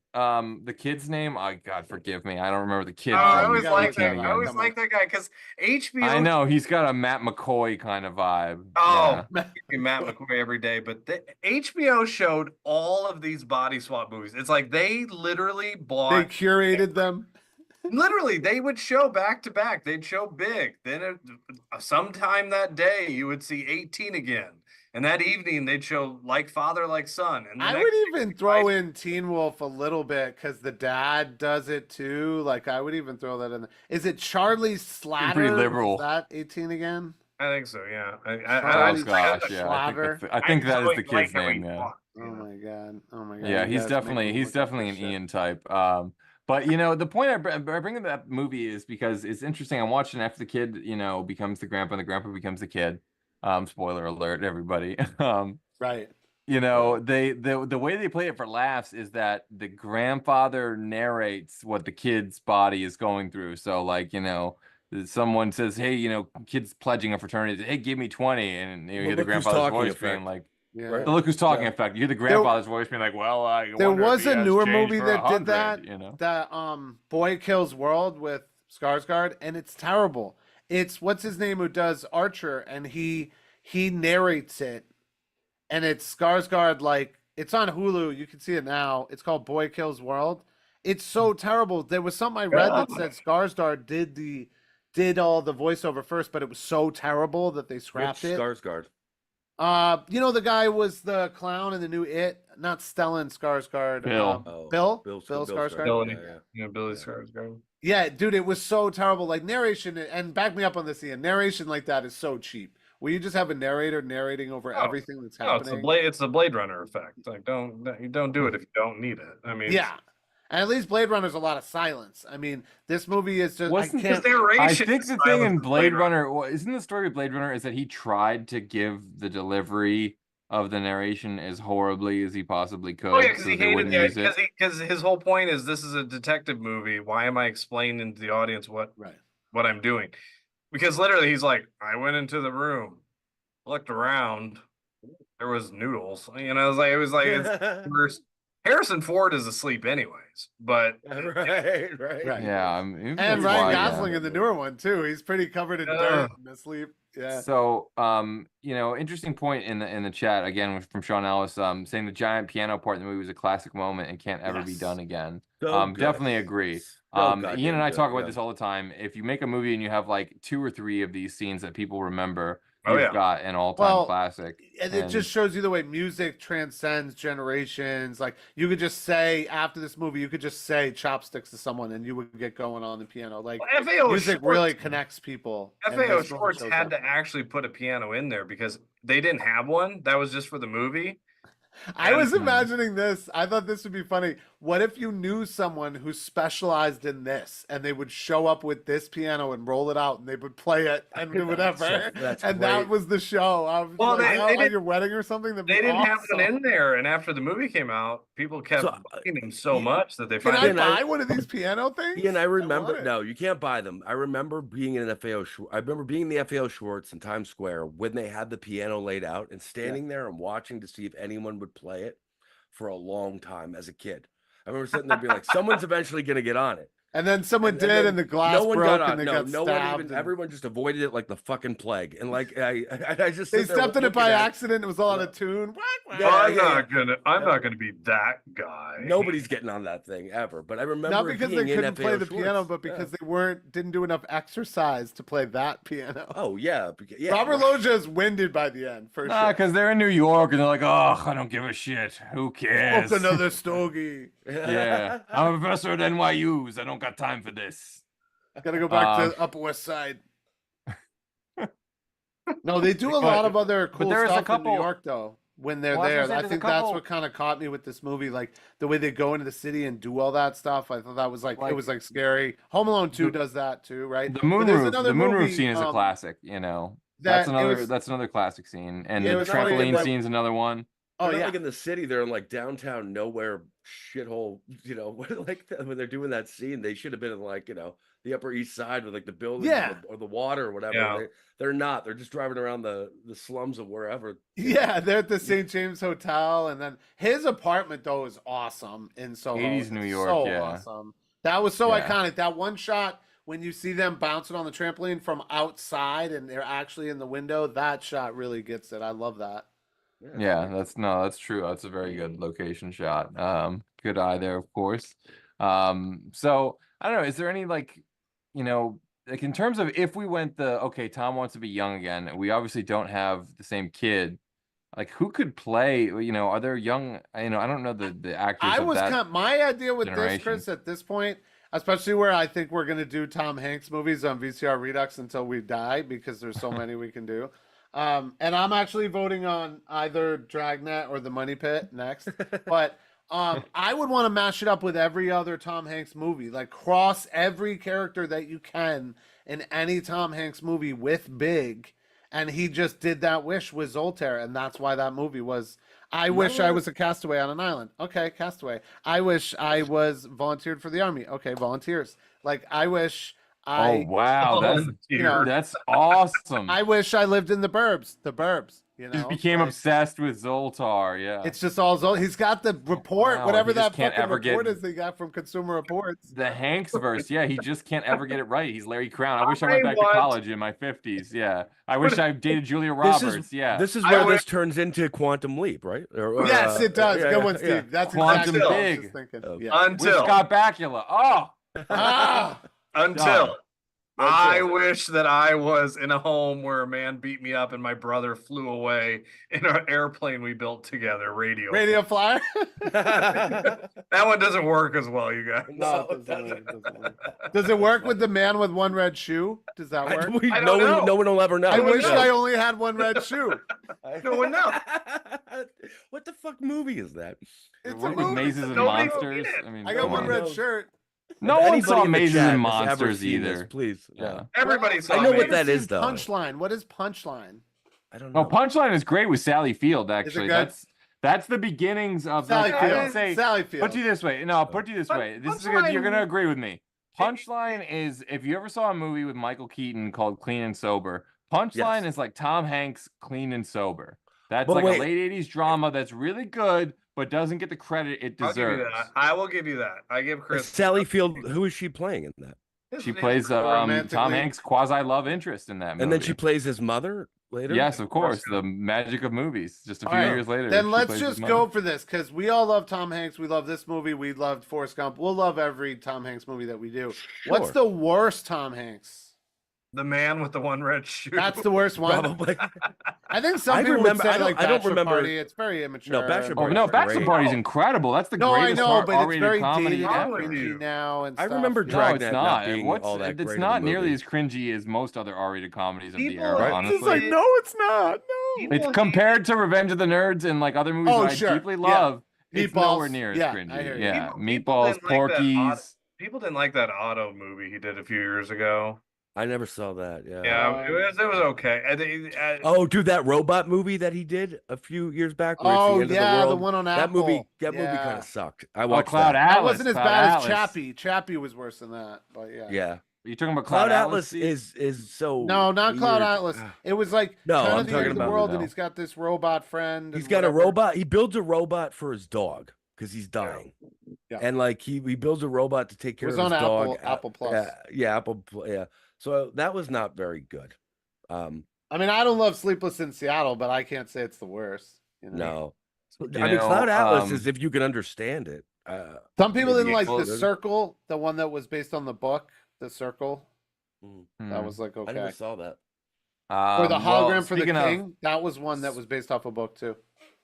the kid's name. Oh God, forgive me. I don't remember the kid. Oh, I from always gotta like look that. that I up. always Come like that guy because HBO. I know he's got a Matt McCoy kind of vibe. Oh, Yeah. Matt McCoy every day, but the HBO showed all of these body swap movies. It's like they literally They bought. curated them. Literally, they would show back to back. They'd show Big. Then sometime that day, you would see 18 again. And that evening, they'd show Like Father, Like Son. And the I next would day, even throw in Teen Wolf a little bit because the dad does it too. Like I would even throw that in. There. Is it Charlie Slatter? Pretty liberal. Is that 18 again? I think so, yeah. Oh gosh, yeah. I think that is the kid's name. Yeah. Oh my god! Oh my god! Yeah, you he's guys make definitely me look up an this shit. Ian type. But the point I bring up that movie is because it's interesting. I'm watching after the kid, becomes the grandpa, and the grandpa becomes the kid. Spoiler alert, everybody. Right. The way they play it for laughs is that the grandfather narrates what the kid's body is going through. So like, someone says, hey, kid's pledging a fraternity, hey, give me 20, and you hear the look who's grandfather's talking voice effect. being like, Yeah. Right. the look who's talking Yeah. effect. You hear the grandfather's voice being like, well, I There wonder if was he a has newer change movie for that did 100, that. That Boy Kills World with Skarsgård, and it's terrible. It's what's his name who does Archer, and he narrates it, and it's Skarsgård. Like it's on Hulu. You can see it now. It's called Boy Kills World. It's so terrible. There was something I read that said Skarsgård did all the voiceover first, but it was so terrible that they scrapped Which it. Skarsgård? The guy was the clown in the new It, not Stellan Skarsgård. Bill. Bill Bill Skarsgård. Billy. Yeah. Billy Skarsgård. Yeah, dude, it was so terrible. Like narration, and back me up on this, Ian. Narration like that is so cheap. Where you just have a narrator narrating over Oh, everything that's No, it's happening. it's the Blade Runner effect. Like, don't do it if you don't need it. I mean, Yeah, and at least Blade Runner's a lot of silence. I mean, this movie is just Wasn't I can't. Because narration. I think the thing in silence Blade Runner, isn't the story of Blade Runner is that he tried to give the delivery of the narration as horribly as he possibly could. Oh yeah, because so he they hated wouldn't it. use it. Because his whole point is this is a detective movie. Why am I explaining to the audience what Right. I'm doing? because literally he's like, I went into the room, looked around, there was noodles. You know, it was like it's worse. Harrison Ford is asleep anyways, but right. Yeah, And Ryan Gosling in the newer one too. He's pretty covered in dirt and asleep. Yeah. So, you know, interesting point in the chat again from Sean Ellis, saying the giant piano part in the movie was a classic moment and can't ever be done again. So Definitely agree. Ian and I talk about this all the time. If you make a movie and you have like 2 or 3 of these scenes that people remember, you've got an all-time classic. And it just shows you the way music transcends generations. Like you could just say after this movie, you could just say chopsticks to someone and you would get going on the piano. Like music really connects people. FAO Schwartz had to actually put a piano in there because they didn't have one. That was just for the movie. I was imagining this. I thought this would be funny. What if you knew someone who specialized in this and they would show up with this piano and roll it out and they would play it and do whatever. And that was the show. Well, like, at your wedding or something? They didn't have one in there. And after the movie came out, people kept buying them so much that they Can I buy one of these piano things? Ian, I remember. No, you can't buy them. I remember being in an FAO. I remember being in the FAO Schwartz in Times Square when they had the piano laid out and standing there and watching to see if anyone would play it for a long time as a kid. I remember sitting there being like, someone's eventually going to get on it. And then someone did, and the glass broke, and they got stabbed. Everyone just avoided it like the fucking plague. And like, I just they stepped in it by accident. It was all out of tune. I'm not gonna be that guy. Nobody's getting on that thing ever. But I remember not because they couldn't play the Schwartz. piano, but because they didn't do enough exercise to play that piano. Oh yeah, Robert Loggia is winded by the end for sure. Because they're in New York and they're like, oh, I don't give a shit. Who cares? Smoke another stogie. Yeah, I'm a professor at NYU's. I don't got time for this. Gotta go back to Upper West Side. No, they do a lot of other cool stuff in New York, though. When they're there, I think that's what kind of caught me with this movie, like the way they go into the city and do all that stuff. I thought that was like it was like scary. Home Alone 2 does that too, right? The moonroof scene is a classic. You know, that's another classic scene, and the trampoline scene's another one. Oh yeah, like in the city, they're in like downtown nowhere shithole. You know, like when they're doing that scene, they should have been in like the Upper East Side with like the buildings or the water or whatever. Yeah. They're not. They're just driving around the slums of wherever. Yeah, they're at the St. James Hotel, and then his apartment though is awesome in Soho. 80s New York, awesome. That was so iconic. That one shot when you see them bouncing on the trampoline from outside and they're actually in the window, that shot really gets it. I love that. Yeah, that's true. That's a very good location shot. Good eye there, of course. So I don't know, is there any like in terms of if we went Tom wants to be young again, we obviously don't have the same kid. Like who could play, are there young, I don't know the actors my idea with this, Chris, at this point, especially where I think we're going to do Tom Hanks movies on VCR Redux until we die because there's so many we can do. And I'm actually voting on either Dragnet or The Money Pit next. But I would want to mash it up with every other Tom Hanks movie. Like cross every character that you can in any Tom Hanks movie with Big. And he just did that wish with Zoltar. And that's why that movie was, I wish I was a castaway on an island. Okay, castaway. I wish I was volunteered for the army. Okay, volunteers. Like I wish... Oh wow, that's awesome. I wish I lived in the burbs. Just became obsessed with Zoltar. Yeah, it's just all Zoltar. He's got the report, whatever that fucking report is they got from Consumer Reports. The Hanks verse, yeah, he just can't ever get it right. He's Larry Crown. I wish I went back to college in my 50s. Yeah, I wish I dated Julia Roberts. This is where this turns into Quantum Leap, right? Yes, it does. Good one, Steve. Yeah. That's Quantum exactly Big. what I was just thinking. Until Scott Bakula. Until I wish that I was in a home where a man beat me up and my brother flew away in an airplane we built together. Radio Flyer. That one doesn't work as well, you guys. No, it doesn't work. Does it work with the man with one red shoe? Does that work? No one will ever know. I wish I only had one red shoe. No one knows. What the fuck movie is that? It's a movie. Mazes and Monsters. I mean, I got one red shirt. No one saw Mazes and Monsters either. Please, yeah. Everybody saw. I know what that is, though. Punchline. What is Punchline? I don't know. Oh, Punchline is great with Sally Field. Actually, that's the beginnings of. Sally Field. I would say. Sally Field. Put you this way. No, put you this way. This is good. You're gonna agree with me. Punchline is if you ever saw a movie with Michael Keaton called Clean and Sober, Punchline is like Tom Hanks Clean and Sober. That's like a late 80s drama that's really good, but doesn't get the credit it deserves. I'll give you that. I will give you that. I give Chris. Sally Field, who is she playing in that? She plays Tom Hanks' quasi love interest in that movie. And then she plays his mother later? Yes, of course. The magic of movies. Just a few years later. Then let's just go for this, because we all love Tom Hanks. We love this movie. We loved Forrest Gump. We'll love every Tom Hanks movie that we do. Sure. What's the worst Tom Hanks? The Man with the One Red Shoe. That's the worst one. Probably. I think some people would say like I don't Bachelor remember. Party. It's very immature. No, Bachelor Oh Party. no, Bachelor Party's incredible. That's the greatest R-rated very comedy dated ever. and cringy now. And I stuff. remember No, Dragnet it's not not. being all that great It's of a not nearly movie. as cringy as most other R-rated comedies of the People- era. Right. Honestly, It's like, no, it's not. No. it's compared to Revenge of the Nerds and like other movies I deeply love. It's Meatballs. nowhere near as Yeah, cringy. I hear you. Yeah, People Meatballs, didn't like that Porky's. People didn't like that Auto movie he did a few years ago. I never saw that. Yeah. Yeah, it was okay. Oh, dude, that robot movie that he did a few years back. Where Oh, it's the end yeah, of the the world. one on That movie, Apple. movie Yeah. kind of sucked. I watched Cloud that. That Atlas. wasn't as Cloud bad Atlas. as Chappie. Chappie was worse than that. But yeah. Yeah. Are you talking about Cloud Atlas Steve? is so. No, not Cloud weird. Atlas. It was like No, kind I'm of the talking end of the about world, it and now. he's got this robot friend. He's and got a whatever. robot. He builds a robot for his dog because he's dying. Yeah. And like he builds a robot to take care was of his on dog. Apple Plus. Apple. Yeah. So that was not very good. I mean, I don't love Sleepless in Seattle, but I can't say it's the worst. You know? No. You I mean, know, Cloud Atlas is if you can understand it. Some people didn't like well, The Circle, the one that was based on the book, The Circle. Hmm. That was like I okay. never saw that. Or the hologram for the speaking of- king. That was one that was based off a book too.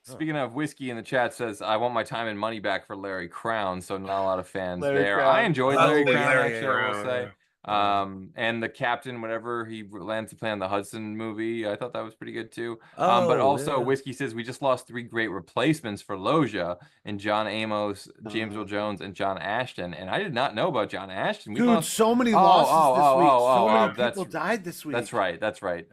Speaking of whiskey in the chat says, I want my time and money back for Larry Crown. So not a lot of fans Larry there. Crown. I enjoyed Oh, Larry Crown, Larry actually, I will Crown, say. And the captain, whatever he lands to play on the Hudson movie, I thought that was pretty good too. But also Whiskey says we just lost 3 great replacements for Loja and John Amos, James Earl Jones, and John Ashton. And I did not know about John Ashton. We Dude, lost so many losses this week. So many that's- people died this week. That's right. That's right.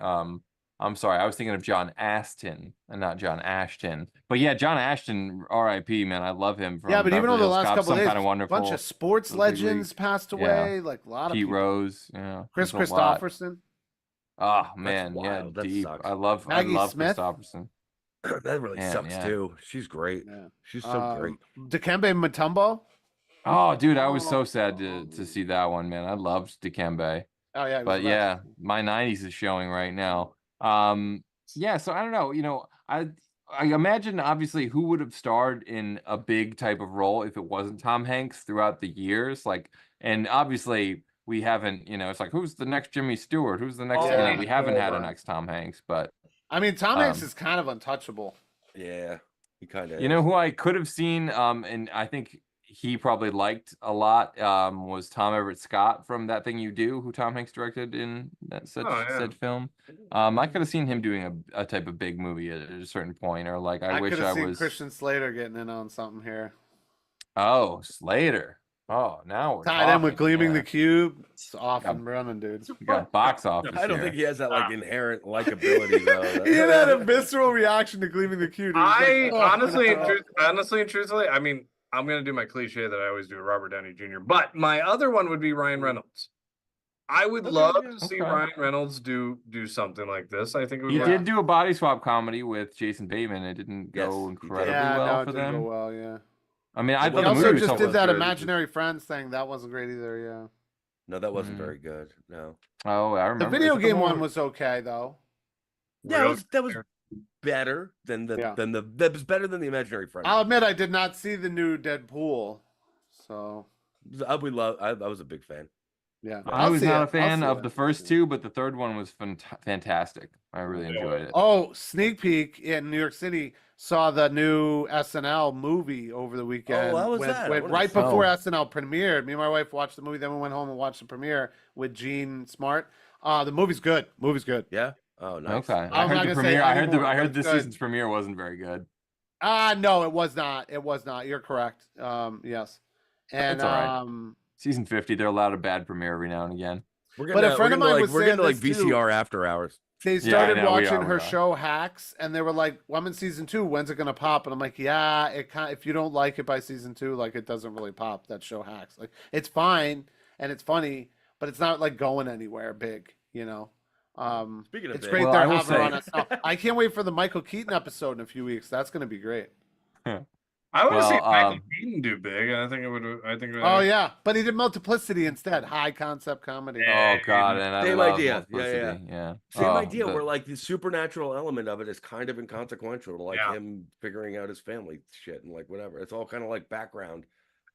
I'm sorry. I was thinking of John Aston and not John Ashton. But yeah, John Ashton, R.I.P. Man, I love him. From Yeah, but even Beverly over the Hills last Cop, couple Some of days, Kind of a Wonderful, bunch of sports The Big League. legends passed away. Like a lot of Pete people. Rose, yeah, Chris there's a lot. Christopherson. Oh man, yeah, wild. That deep. sucks. I love Maggie Smith? Christopherson. That really Man, sucks yeah. too. She's great. Yeah. She's so great. Dikembe Mutombo. Oh, dude, I was so sad to see that one, man. I loved Dikembe. Oh yeah. he was But the best. yeah, my 90s is showing right now. Yeah, so I don't know, I imagine obviously who would have starred in a big type of role if it wasn't Tom Hanks throughout the years, like, and obviously we haven't, it's like who's the next Jimmy Stewart, who's the next, Yeah. we haven't had a next Tom Hanks, but I mean, Tom Hanks is kind of untouchable. Yeah, he kind of. you know who I could have seen, and I think he probably liked a lot, was Tom Everett Scott from That Thing You Do, who Tom Hanks directed in that said film. I could have seen him doing a type of big movie at a certain point, or like I wish could have I seen was. Christian Slater getting in on something here. Oh, Slater. Oh, now we're Tied in with talking, Gleaming yeah. the Cube. It's off and running, dude. We got box office. I don't here. think he has that like inherent likability though. He had a visceral reaction to Gleaming the Cube. He was I like, "Oh, honestly, no." honestly and truthfully, I mean, I'm gonna do my cliche that I always do, Robert Downey Jr. But my other one would be Ryan Reynolds. I would love to see Okay. Ryan Reynolds do something like this. I think it would He be did do a body swap comedy with Jason Bateman. It didn't Yes, go he did. incredibly Yeah, well no, it for didn't them. go well, yeah. I mean, I He thought He the also movie just itself did was that good. Imaginary Friends thing. That wasn't great either, yeah. No, that wasn't Mm. very good. No. Oh, I The remember. video Is it the game one one was okay, though. Yeah, that was better than Yeah. that was better than the Imaginary Friend. I'll admit I did not see the new Deadpool. So, I was a big fan. yeah. I I'll was see not it. a fan I'll of see the it. first two, but the third one was fantastic. I really enjoyed it. Oh, sneak peek in New York City. Saw the new SNL movie over the weekend. Oh, how was Went- that? I went wanted right to see before it. SNL premiered. Me and my wife watched the movie. Then we went home and watched the premiere with Gene Smart. The movie's good. Movie's good. Yeah. Oh, nice. Okay, I I'm not heard gonna the say premiere. I heard anymore, I but heard it's this good. season's premiere wasn't very good. No, it was not. It was not. You're correct. Yes. And That's all right. Season 50, they're allowed a bad premiere every now and again. But a friend of mine was we're saying getting like this too. VCR after hours. They Yeah, I started know, we watching are, her we are. show Hacks, and they were like, well, "I'm in season 2. When's it gonna pop?" And I'm like, "Yeah, if you don't like it by season 2, like it doesn't really pop." That show Hacks, like it's fine. and it's funny, but it's not like going anywhere big, you know. Speaking of it's big. great Well, they're I will having her on say- us. Oh, I can't wait for the Michael Keaton episode in a few weeks. That's going to be great. I want to see Well, Michael Keaton do big. I think it would. I think. Oh yeah, but he did Multiplicity instead. High concept comedy. Oh God, and I Same love idea. Multiplicity. Yeah. Same Oh, idea the- where like the supernatural element of it is kind of inconsequential to like Yeah. him figuring out his family shit and like whatever. It's all kind of like background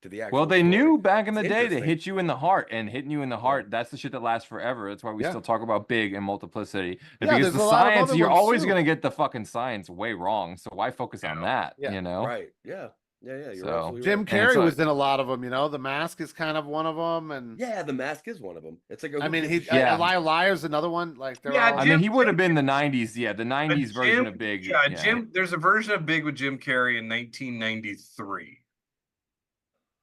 to the actual Well, they story. knew back in the It's day to interesting. hit you in the heart, and hitting you in the heart, that's the shit that lasts forever. That's why we Yeah. still talk about Big and Multiplicity. Yeah, Because there's the a lot of science, other you're ones, always too. going to get the fucking science way wrong. So why focus on that, Yeah. you know? Right. Yeah. You're So- absolutely Jim right. Carrey it's like- was in a lot of them. You know, The Mask is kind of one of them, and Yeah, The Mask is one of them. It's like a I mean, he Yeah. Liar's another one. Like they're Yeah, all. I mean, he would have been the 90s. Yeah, the But 90s version of Big. Yeah, Jim. There's a version of Big with Jim Carrey in 1993.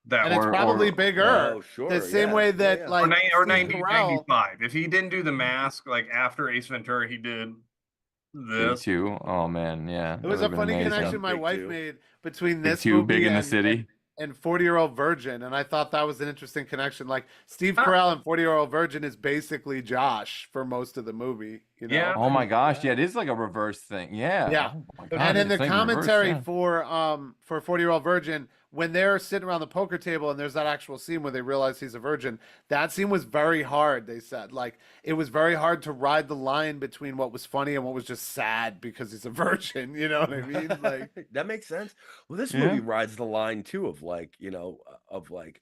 That and it's or- probably or- bigger. Oh, sure. The same yeah, way yeah, that yeah. like or Steve 90, Carell- 95. If he didn't do The Mask, like after Ace Ventura, he did Big this. 2. Oh man, yeah. It was that a would've been funny amazing. connection my Big wife Two. made between Big this 2, movie Big in the and, City. and 40-Year-Old Virgin, and I thought that was an interesting connection. Like Steve Carell and 40-Year-Old Virgin is basically Josh for most of the movie. You know? Yeah. Oh my gosh, yeah, it is like a reverse thing. Yeah. Yeah. Oh my God, And in the it's like reverse, commentary yeah. for 40-Year-Old Virgin, when they're sitting around the poker table and there's that actual scene where they realize he's a virgin, that scene was very hard, they said. Like, it was very hard to ride the line between what was funny and what was just sad because he's a virgin, you know what I mean? Like, that makes sense. Well, this Yeah. movie rides the line too of like, you know, of like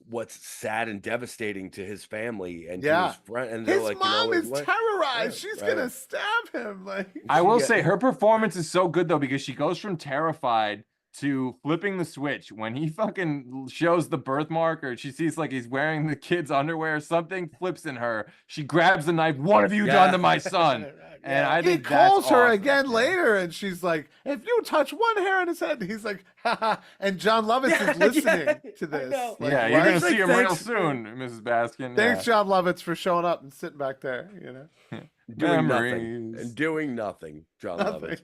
what's sad and devastating to his family and to Yeah. his friend. And they're his like, mom you know, is like, terrorized. yeah, She's right. gonna stab him. Like, I will Yeah. say her performance is so good though, because she goes from terrified to flipping the switch when he fucking shows the birthmark, or she sees like he's wearing the kid's underwear or something, flips in her. She grabs the knife. What have you done to my son? And I he think that's calls her awesome. again Yeah. later, and she's like, "If you touch one hair on his head," he's like, "Ha." And John Lovitz Yeah, is listening yeah, to I this. know. Like, Yeah, you're what? gonna It's like, see him real thanks. soon, Mrs. Baskin. Thanks, yeah. John Lovitz, for showing up and sitting back there. You know, doing nothing Memories. and doing nothing. John Nothing. Lovitz.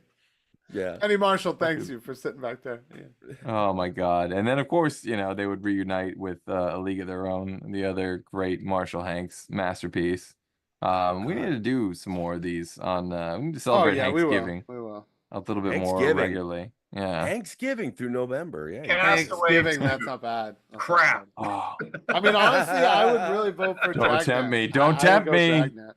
Yeah. Penny Marshall thanks you for sitting back there. Yeah. Oh my God. And then of course, you know, they would reunite with A League of Their Own, the other great Marshall Hanks masterpiece. We need to do some more of these on we need to celebrate Thanksgiving We will. a little bit more Thanksgiving. regularly. Yeah. Thanksgiving through November. Yeah. Thanksgiving, that's not bad. That's not Crap. Oh, bad. I mean, honestly, I would really vote for Don't Dragnet. tempt me. Don't I would tempt go me. Dragnet.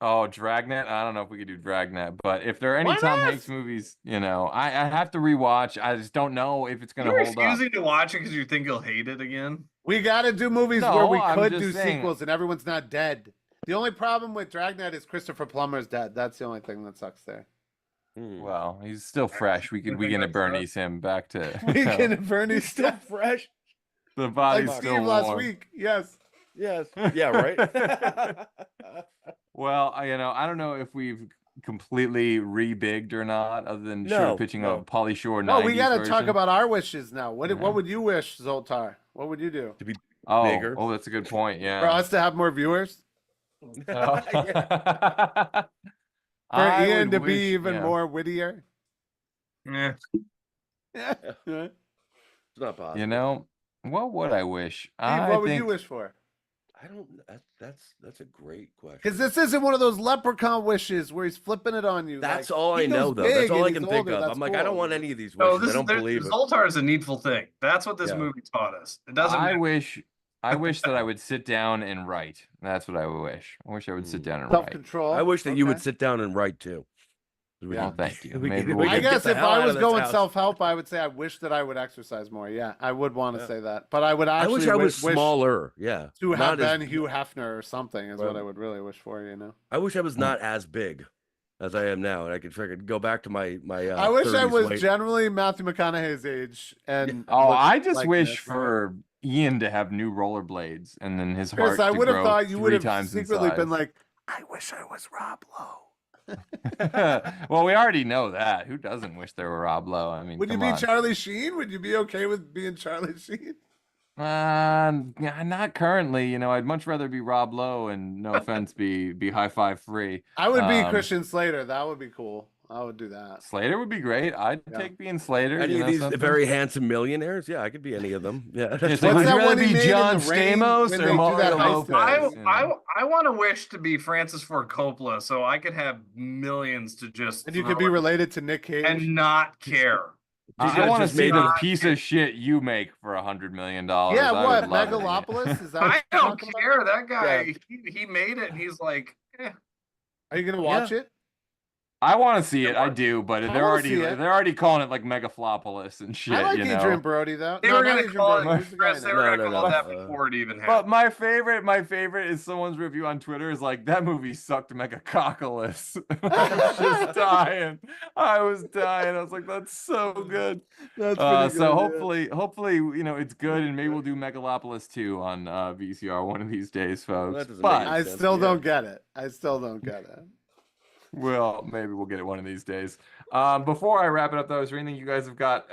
oh, Dragnet. I don't know if we could do Dragnet, but if there are any Why Tom not? Hanks movies, you know, I have to rewatch. I just don't know if it's gonna You're hold up. refusing to watch it because you think you'll hate it again. We got to do movies where No, we I'm could just do saying- sequels and everyone's not dead. The only problem with Dragnet is Christopher Plummer's dead. That's the only thing that sucks there. Hmm. Well, he's still fresh. We can Bernie's him back to We can Bernie Still stuff fresh. the like body's Steve still last warm. week. Yes. Yes. Yeah. Right. Well, you know, I don't know if we've completely re-bigged or not, other than No, pitching no. a Pauly Shore 90s No, we got to talk version. about our wishes now. What Yeah. what would you wish, Zoltar? What would you do oh, bigger. oh, that's a good point. for Yeah. us to have more viewers? Yeah. For I Ian would to wish- be even yeah. more wittier? Yeah. Yeah. It's not possible. You know, what would I wish? Steve, I what would think you wish for? I don't. That's a great question. Because this isn't one of those leprechaun wishes where he's flipping it on you. That's like, all he I know, goes though. big That's all and I he's can think older, of. that's I'm like, I don't cool. want any of these wishes. No, I this don't believe it. Zoltar is a needful thing. That's what this Yeah. movie taught us. It doesn't. I matter. wish that I would sit down and write. That's what I would wish. I wish I would sit down and write. Self-control. I wish that you would Okay. sit down and write too. Well, thank you. we Maybe can- we'll we I can get- get guess the if hell I out of was this going house. self-help, I would say I wish that I would exercise more. Yeah, I would want to say that. But I would I actually wish I was wish smaller. Yeah. to have Not as- been Hugh Hefner or something is what Well- I would really wish for, you know. I wish I was not as big as I am now, and I could go back to my. I wish I 30s was weight. generally Matthew McConaughey's age and Oh, looked I just like wish this. for Ian to have new rollerblades and then his Chris, heart I to would have grow thought you would 3 have times in secretly been size. like, I wish I was Rob Lowe. Well, we already know that. Who doesn't wish they were Rob Lowe? I mean, Would you come be on. Charlie Sheen? Would you be okay with being Charlie Sheen? Yeah, not currently. You know, I'd much rather be Rob Lowe and no offense, be High Five free. I would be Um, Christian Slater. That would be cool. I would do that. Slater would be great. I'd Yeah. take being Slater. Any you of know, these something. very handsome millionaires? Yeah, I could be any of them. Yeah. It's like, What's would you that rather one he be made in John the rain Stamos when or they do Mario that heist Lopez? thing? I want to wish to be Francis Ford Coppola so I could have millions to just And you could be throw related to Nick Cage. and not care. I want to just see made the him- piece of shit you make for $100 million. Yeah, I what? would love it. Megalopolis? Is that I what you're don't talking about? care. That guy, Yeah. he made it. And he's like, Are you gonna watch it? I want to see it. I do, but I they're wanna already see it. calling it like Megaflopolis and shit. I like you know? Adrian Brody though. they No, were not gonna Adrian call Brody. it. Who's the guy Chris, they now? were No, gonna no, call no, that before it even But happened. my favorite is someone's review on Twitter is like, that movie sucked Megacoculus. I was just dying. I was like, that's so good. That's pretty So good, hopefully, you know, it's good, and maybe we'll do Megalopolis 2 on VCR one of these days, folks. that doesn't make But any I sense, still yeah. don't get it. I still don't get it. well, maybe we'll get it one of these days. Before I wrap it up, though, is there anything you guys have got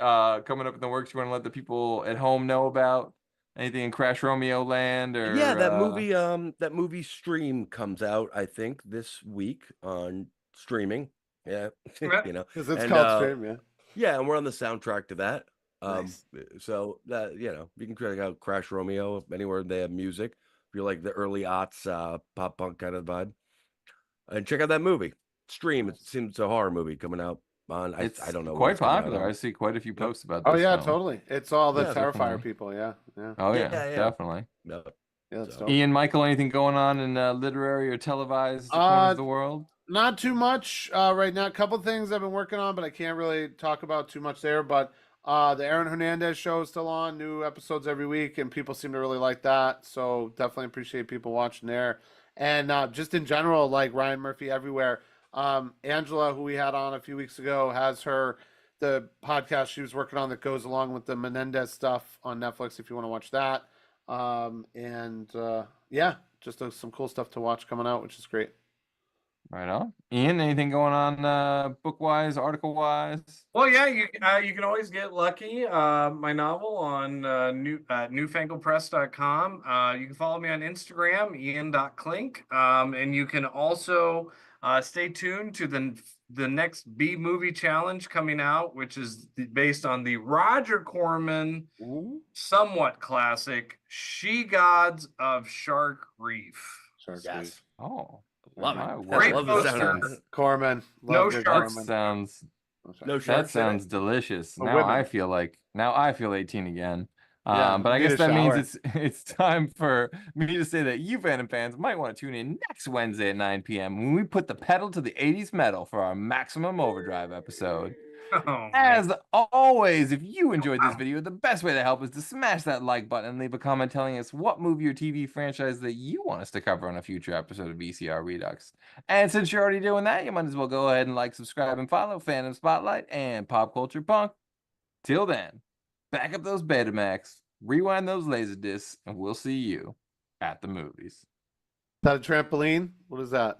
coming up in the works you want to let the people at home know about? Anything in Crash Romeo land or Yeah, that movie Stream comes out, I think, this week on streaming. Yeah. Yeah. You know. Because it's And, called Stream, yeah. Yeah, and we're on the soundtrack to that. Nice. So that, you know, you can check out Crash Romeo anywhere they have music. If you like the early aughts pop punk kind of vibe. And check out that movie. Stream. It seems it's a horror movie coming out on It's I don't know. when quite it's coming out popular. on. I see quite a few posts about this. Oh yeah, film. totally. It's all the Yeah, Terrifier definitely. people. Yeah, yeah. Oh yeah, Yeah, yeah. definitely. No. Yeah, that's So- dope. Ian, Michael, anything going on in literary or televised corners of the world? Not too much right now. A couple things I've been working on, but I can't really talk about too much there. But the Aaron Hernandez show is still on, new episodes every week, and people seem to really like that. So definitely appreciate people watching there. And just in general, like Ryan Murphy everywhere. Angela, who we had on a few weeks ago, has the podcast she was working on that goes along with the Menendez stuff on Netflix. If you want to watch that, yeah, just some cool stuff to watch coming out, which is great. Right on. Ian, anything going on book wise, article wise? Well, yeah, you can always get Lucky, my novel on newfangledpress.com. You can follow me on Instagram, ian.klink. And you can also stay tuned to the next B movie challenge coming out, which is based on the Roger Corman somewhat classic She Gods of Shark Reef. Yes. Oh, Love my it. word. Great love the poster. sound of it. Corman, No love good sharks. That Corman. sounds No that sharks in it? sounds delicious. Or Now women. I feel 18 again. Yeah, But I need guess a that shower. means it's time for me to say that you Fandom fans might want to tune in next Wednesday at 9 p.m. when we put the pedal to the 80s metal for our Maximum Overdrive episode. Oh, As always, if you enjoyed this video, the best way to help is to smash that like button and leave a comment telling us what movie or TV franchise that you want us to cover on a future episode of VCR Redux. And since you're already doing that, you might as well go ahead and like, subscribe, and follow Fandom Spotlight and Pop Culture Punk. Till then, back up those Betamax, rewind those Laserdiscs, and we'll see you at the movies. Is that a trampoline? What is that?